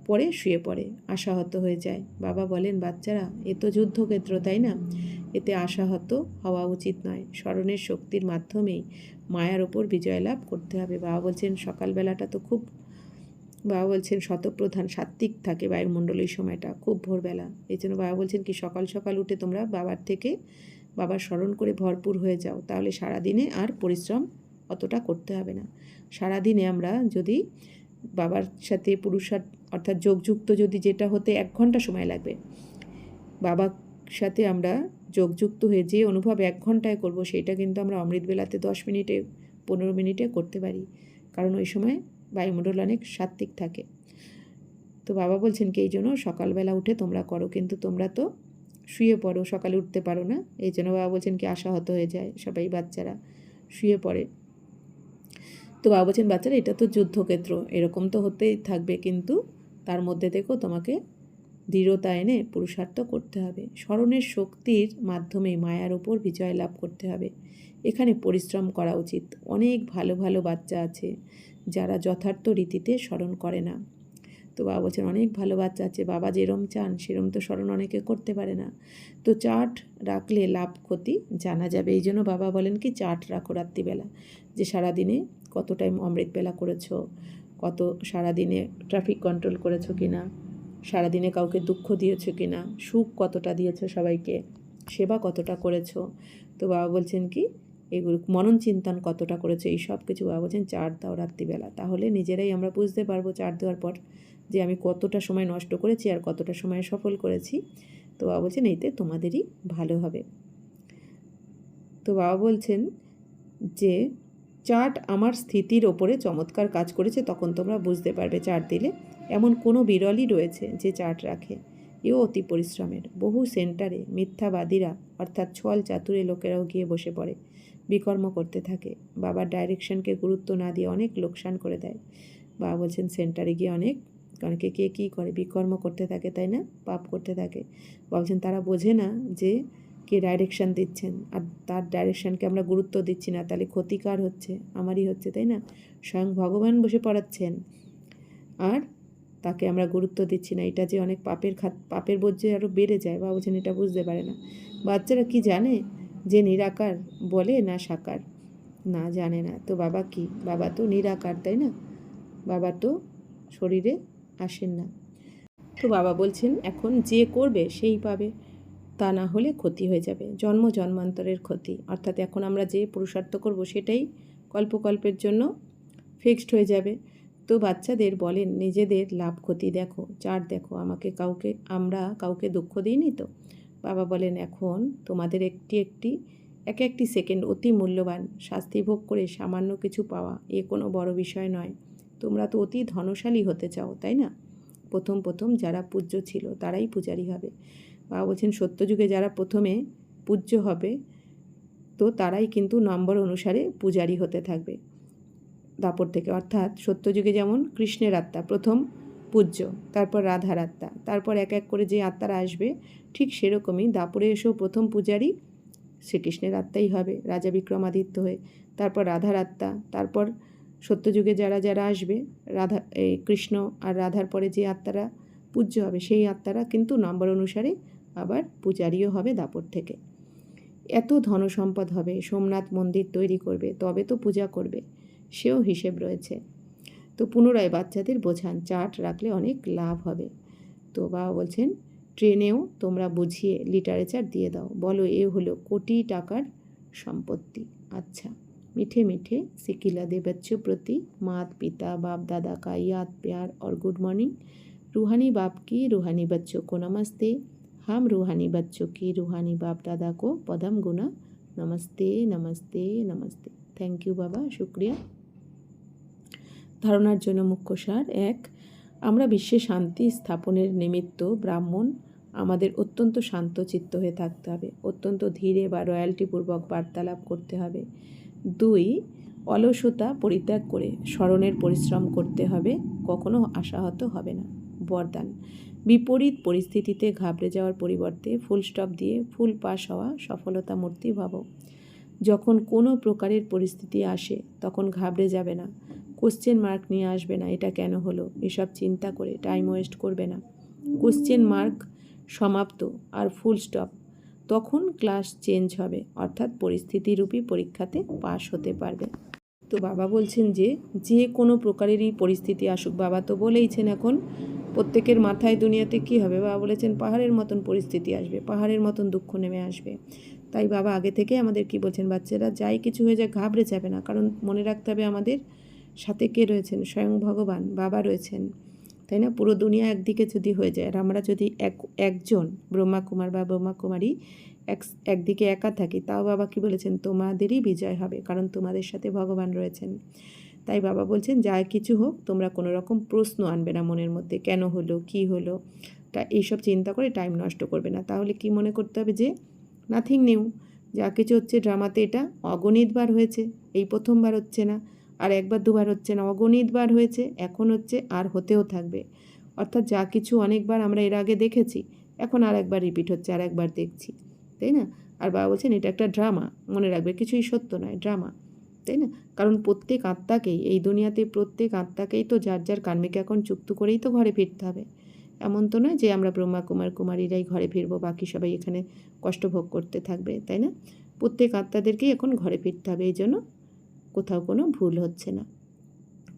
S1: পরে শুয়ে পড়ে, আশাহত হয়ে যায়। বাবা বলেন বাচ্চারা এ তো যুদ্ধক্ষেত্র, তাই না? এতে আশাহত হওয়া উচিত নয়, স্মরণের শক্তির মাধ্যমেই মায়ার ওপর বিজয় লাভ করতে হবে। বাবা বলছেন সকালবেলাটা তো খুব, বাবা বলছেন শতপ্রধান সাত্ত্বিক থাকে বায়ুমণ্ডল, এই সময়টা খুব ভোরবেলা, এই জন্য বাবা বলছেন কি সকাল সকাল উঠে তোমরা বাবার স্মরণ করে ভরপুর হয়ে যাও, তাহলে সারাদিনে আর পরিশ্রম অতটা করতে হবে না। সারাদিনে আমরা যদি বাবার সাথে পুরুষার্থ অর্থাৎ যোগযুক্ত যদি যেটা হতে 1 ঘন্টা সময় লাগবে, বাবার সাথে আমরা যোগযুক্ত হয়ে যে অনুভব 1 ঘন্টায় করব, সেটা কিন্তু আমরা অমৃতবেলাতে 10 মিনিটে 15 মিনিটে করতে পারি, কারণ ওই সময় বায়ুমণ্ডল অনেক সাত্ত্বিক থাকে। তো বাবা বলছেন কি এই জন্য সকালবেলা উঠে তোমরা করো, কিন্তু তোমরা তো শুয়ে পড়ো, সকালে উঠতে পারো না, এই জন্য বাবা বলছেন কি আশাহত হয়ে যায় সবাই, বাচ্চারা শুয়ে পড়ে। তো বাবা বলছেন বাচ্চারা এটা তো যুদ্ধক্ষেত্র, এরকম তো হতেই থাকবে, কিন্তু তার মধ্যে থেকেও তোমাকে দৃঢ়তা এনে পুরুষার্থ করতে হবে, স্মরণের শক্তির মাধ্যমে মায়ার ওপর বিজয় লাভ করতে হবে। এখানে পরিশ্রম করা উচিত। অনেক ভালো ভালো বাচ্চা আছে যারা যথার্থ রীতিতে স্মরণ করে না। তো বাবা বলছেন অনেক ভালো বাচ্চা আছে, বাবা যেরম চান সেরম তো স্মরণ অনেকে করতে পারে না। তো চার্ট রাখলে লাভ ক্ষতি জানা যাবে, এই জন্য বাবা বলেন কি চার্ট রাখো রাত্রিবেলা, যে সারাদিনে কত টাইম অমৃতবেলা করেছো, কত সারাদিনে ট্রাফিক কন্ট্রোল করেছো কি না, সারাদিনে কাউকে দুঃখ দিয়েছো কি না, সুখ কতটা দিয়েছো সবাইকে, সেবা কতটা করেছো। তো বাবা বলছেন কি এগুলো মনন চিন্তন কতটা করেছো, এই সব কিছু বাবা বলছেন চার্ট দাও রাত্রিবেলা, তাহলে নিজেরাই আমরা বুঝতে পারবো চার্ট দেওয়ার পর যে আমি কতটা সময় নষ্ট করেছি আর কতটা সময় সফল করেছি। তো বাবা বলছেন এইতে তোমাদেরই ভালো হবে। তো বাবা বলছেন যে চার্ট আমার স্থিতির ওপরে চমৎকার কাজ করেছে, তখন তোমরা বুঝতে পারবে চার্ট দিলে। এমন কোনো বিরলই রয়েছে যে চার্ট রাখে, এও অতি পরিশ্রমের। বহু সেন্টারে মিথ্যাবাদীরা অর্থাৎ ছল চাতুরে লোকেরাও গিয়ে বসে পড়ে, বিকর্ম করতে থাকে, বাবার ডাইরেকশনকে গুরুত্ব না দিয়ে অনেক লোকসান করে দেয়। বাবা বলছেন সেন্টারে গিয়ে অনেকে কে কী করে, বিকর্ম করতে থাকে, তাই না, পাপ করতে থাকে। বলছেন তারা বোঝে না যে কে ডাইরেকশান দিচ্ছেন, আর তার ডাইরেকশানকে আমরা গুরুত্ব দিচ্ছি না, তাহলে ক্ষতিকার হচ্ছে, আমারই হচ্ছে, তাই না? স্বয়ং ভগবান বসে পড়াচ্ছেন আর তাকে আমরা গুরুত্ব দিচ্ছি না, এটা যে অনেক পাপের বোঝ যে আরও বেড়ে যায়, বা বলছেন এটা বুঝতে পারে না। বাচ্চারা কি জানে যে নিরাকার বলে না সাকার? না, জানে না। তো বাবা কি? বাবা তো নিরাকার, তাই না? বাবা তো শরীরে আসেন না। তো বাবা বলছেন এখন যে করবে সেই পাবে, তা না হলে ক্ষতি হয়ে যাবে, জন্ম জন্মান্তরের ক্ষতি। অর্থাৎ এখন আমরা যে পুরুষার্থ করব সেটাই কল্পকল্পের জন্য ফিক্সড হয়ে যাবে। তো বাচ্চাদের বলেন নিজেদের লাভ ক্ষতি দেখো, চার দেখো, আমরা কাউকে দুঃখ দিইনি তো। বাবা বলেন এখন তোমাদের এক একটি সেকেন্ড অতি মূল্যবান। শাস্তি ভোগ করে সামান্য কিছু পাওয়া এ কোনো বড় বিষয় নয়। তোমরা তো অতি ধনশালী হতে চাও, তাই না? প্রথম যারা পূজ্য ছিল তারাই পূজারী হবে। বাবা বলছেন সত্যযুগে যারা প্রথমে পূজ্য হবে তো তারাই কিন্তু নম্বর অনুসারে পূজারী হতে থাকবে দাপর থেকে। অর্থাৎ সত্যযুগে যেমন কৃষ্ণের আত্মা প্রথম পূজ্য, তারপর রাধার আত্মা, তারপর এক এক করে যে আত্মারা আসবে, ঠিক সেরকমই দাপরে এসেও প্রথম পূজারী শ্রীকৃষ্ণের আত্মাই হবে, রাজা বিক্রমাদিত্য হয়ে। তারপর রাধার আত্মা, তারপর সত্যযুগে যারা আসবে কৃষ্ণ আর রাধার পরে যে আত্মারা পূজ্য হবে সেই আত্মারা কিন্তু নম্বর অনুসারে আবার পূজারীও হবে দাপর থেকে। এত ধনসম্পদ হবে, সোমনাথ মন্দির তৈরি করবে, তবে তো পূজা করবে, সেও হিসেব রয়েছে। তো পুনরায় বাচ্চাদের বোঝান চার্ট রাখলে অনেক লাভ হবে। তো বাবা বলছেন ট্রেনেও তোমরা বুঝিয়ে লিটারেচার দিয়ে দাও, বলো এ হলো কোটি টাকার সম্পত্তি। अच्छा मीठे मीठे सिकिला दे बच्चों प्रति मात पिता बाप दादा का याद प्यार और गुड मॉर्निंग। रूहानी बाप की रूहानी बच्चों को नमस्ते। हम रूहानी बच्चों की रूहानी बाप दादा को पदम गुना नमस्ते नमस्ते नमस्ते। थैंक यू बाबा, शुक्रिया। ধারণার জন্য মুখ্য সার এক, আমরা বিশ্বে শান্তি স্থাপনের নিমিত্ত ব্রাহ্মণ আমাদের অত্যন্ত শান্তচিত্ত হয়ে থাকতে হবে, অত্যন্ত ধীরে বা রয়্যালটিপূর্বক বার্তালাপ করতে হবে। দুই, অলসতা পরিত্যাগ করে স্মরণের পরিশ্রম করতে হবে, কখনো আশাহত হবে না। বরদান, বিপরীত পরিস্থিতিতে ঘাবড়ে যাওয়ার পরিবর্তে ফুল স্টপ দিয়ে ফুল পাস হওয়া সফলতা মূর্তি ভাবো। যখন কোনো প্রকারের পরিস্থিতি আসে তখন ঘাবড়ে যাবে না, কোশ্চেন মার্ক নিয়ে আসবে না, এটা কেন হলো এসব চিন্তা করে টাইম ওয়েস্ট করবে না। কোশ্চেন মার্ক সমাপ্ত আর ফুল স্টপ, তখন ক্লাস চেঞ্জ হবে, অর্থাৎ পরিস্থিতিরূপী পরীক্ষাতে পাশ হতে পারবে। তো বাবা বলছেন যে কোনো প্রকারেরই পরিস্থিতি আসুক, বাবা তো বলেইছেন এখন প্রত্যেকের মাথায় দুনিয়াতে কি হবে, বাবা বলেছেন পাহাড়ের মতন পরিস্থিতি আসবে, পাহাড়ের মতন দুঃখ নেমে আসবে। তাই বাবা আগে থেকে আমাদের কি বলছেন, বাচ্চারা যাই কিছু হয়ে যায় ঘাবড়ে যাবে না, কারণ মনে রাখতে হবে আমাদের সাথে কে রয়েছেন, স্বয়ং ভগবান বাবা রয়েছেন, তাই না? পুরো দুনিয়া একদিকে যদি হয়ে যায় আর আমরা যদি একজন ব্রহ্মাকুমার বা ব্রহ্মাকুমারী একদিকে একা থাকি, তাও বাবা কি বলেছেন, তোমাদেরই বিজয় হবে, কারণ তোমাদের সাথে ভগবান রয়েছেন। তাই বাবা বলছেন যা কিছু হোক তোমরা কোনো রকম প্রশ্ন আনবে না মনের মধ্যে, কেন হলো কি হলো, তা এইসব চিন্তা করে টাইম নষ্ট করবে না। তাহলে কি মনে করতে হবে যে নাথিং নিউ, যা কিছু হচ্ছে ড্রামাতে এটা অগণিতবার হয়েছে, এই প্রথমবার হচ্ছে না, আর একবার দুবার হচ্ছে না, অগণিতবার হয়েছে, এখন হচ্ছে আর হতেও থাকবে। অর্থাৎ যা কিছু অনেকবার আমরা এর আগে দেখেছি, এখন আর একবার রিপিট হচ্ছে, আর একবার দেখছি, তাই না? আর বাবা বলছেন এটা একটা ড্রামা, মনে রাখবে কিছুই সত্য নয়, ড্রামা, তাই না? কারণ প্রত্যেক আত্মাকেই এই দুনিয়াতে প্রত্যেক আত্মাকেই তো যার যার কার্মিক এখন চুক্ত করেই তো ঘরে ফিরতে হবে। এমন তো নয় যে আমরা কুমারীরাই ঘরে ফিরবো, বাকি সবাই এখানে কষ্ট ভোগ করতে থাকবে, তাই না? প্রত্যেক আত্মাদেরকেই এখন ঘরে ফিরতে হবে, এই জন্য কোথাও কোনো ভুল হচ্ছে না।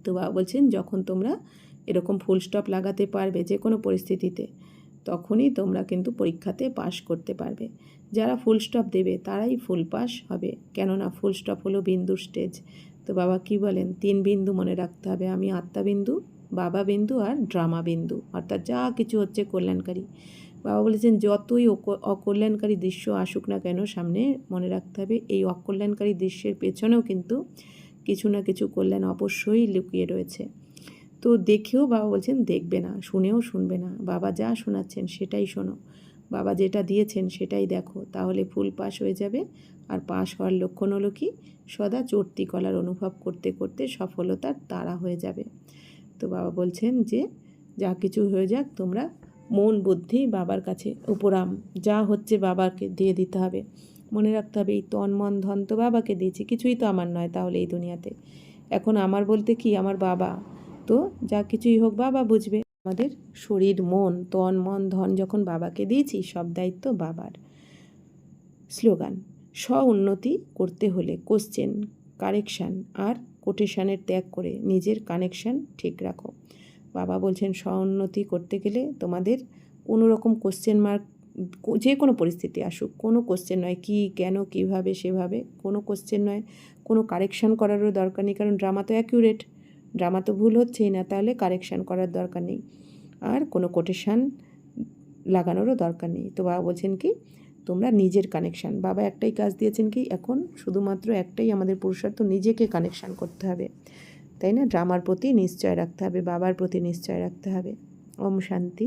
S1: তো বাবা বলছেন যখন তোমরা এরকম ফুল স্টপ লাগাতে পারবে যে কোনো পরিস্থিতিতে, তখনই তোমরা কিন্তু পরীক্ষাতে পাশ করতে পারবে। যারা ফুল স্টপ দেবে তারাই ফুল পাস হবে, কেননা ফুল স্টপ হলো বিন্দুর স্টেজ। তো বাবা কি বলেন, 3 বিন্দু মনে রাখতে হবে, আমি আত্মা বিন্দু, বাবা বিন্দু আর ড্রামা বিন্দু, অর্থাৎ যা কিছু হচ্ছে কল্যাণকারী। বাবা বলেছেন যতই অকল্যাণকারী দৃশ্য আসুক না কেন সামনে, মনে রাখতে হবে এই অকল্যাণকারী দৃশ্যের পেছনেও কিন্তু কিছু না কিছু কল্যাণ অবশ্যই লুকিয়ে রয়েছে। তো দেখেও বাবা বলছেন দেখবে না, শুনেও শুনবে না, বাবা যা শোনাচ্ছেন সেটাই শোনো, বাবা যেটা দিয়েছেন সেটাই দেখো, তাহলে ফুল পাস হয়ে যাবে। আর পাস হওয়ার লক্ষণ হলো কি, সদা চড়তি কলার অনুভব করতে করতে সফলতার তাড়া হয়ে যাবে। তো বাবা বলছেন যে যা কিছু হয়ে যাক তোমরা মন বুদ্ধি বাবার কাছে উপরাম, যা হচ্ছে বাবাকে দিয়ে দিতে হবে। মনে রাখতে হবে এই তন মন ধন তো বাবাকে দিয়েছি, কিছুই তো আমার নয়, তাহলে এই দুনিয়াতে এখন আমার বলতে কি আমার বাবা, তো যা কিছুই হোক বাবা বুঝবে। আমাদের শরীর মন তন মন ধন যখন বাবাকে দিয়েছি, সব দায়িত্ব বাবার। স্লোগান, উন্নতি করতে হলে কোশ্চেন, কারেকশান আর কোটেশানের ত্যাগ করে নিজের কানেকশান ঠিক রাখো। বাবা বলছেন উন্নতি করতে গেলে তোমাদের কোনো রকম কোশ্চেন মার্ক, যে কোনো পরিস্থিতি আসুক, কোনো কোশ্চেন নয় কি কেন কীভাবে সেভাবে, কোনো কোশ্চেন নয়, কোনো কারেকশান করারও দরকার নেই, কারণ ড্রামা তো অ্যাকিউরেট, ড্রামা তো ভুল হচ্ছেই না, তাহলে কারেকশান করার দরকার নেই, আর কোনো কোটেশান লাগানোরও দরকার নেই। তো বাবা বলছেন কি তোমরা নিজের কানেকশান, বাবা একটাই কাজ দিয়েছেন কি এখন শুধুমাত্র একটাই আমাদের পুরুষার্থ, নিজেকে কানেকশান করতে হবে, তাই না? ড্রামার প্রতি নিশ্চয় রাখতে হবে, বাবার প্রতি নিশ্চয় রাখতে হবে। ওম শান্তি।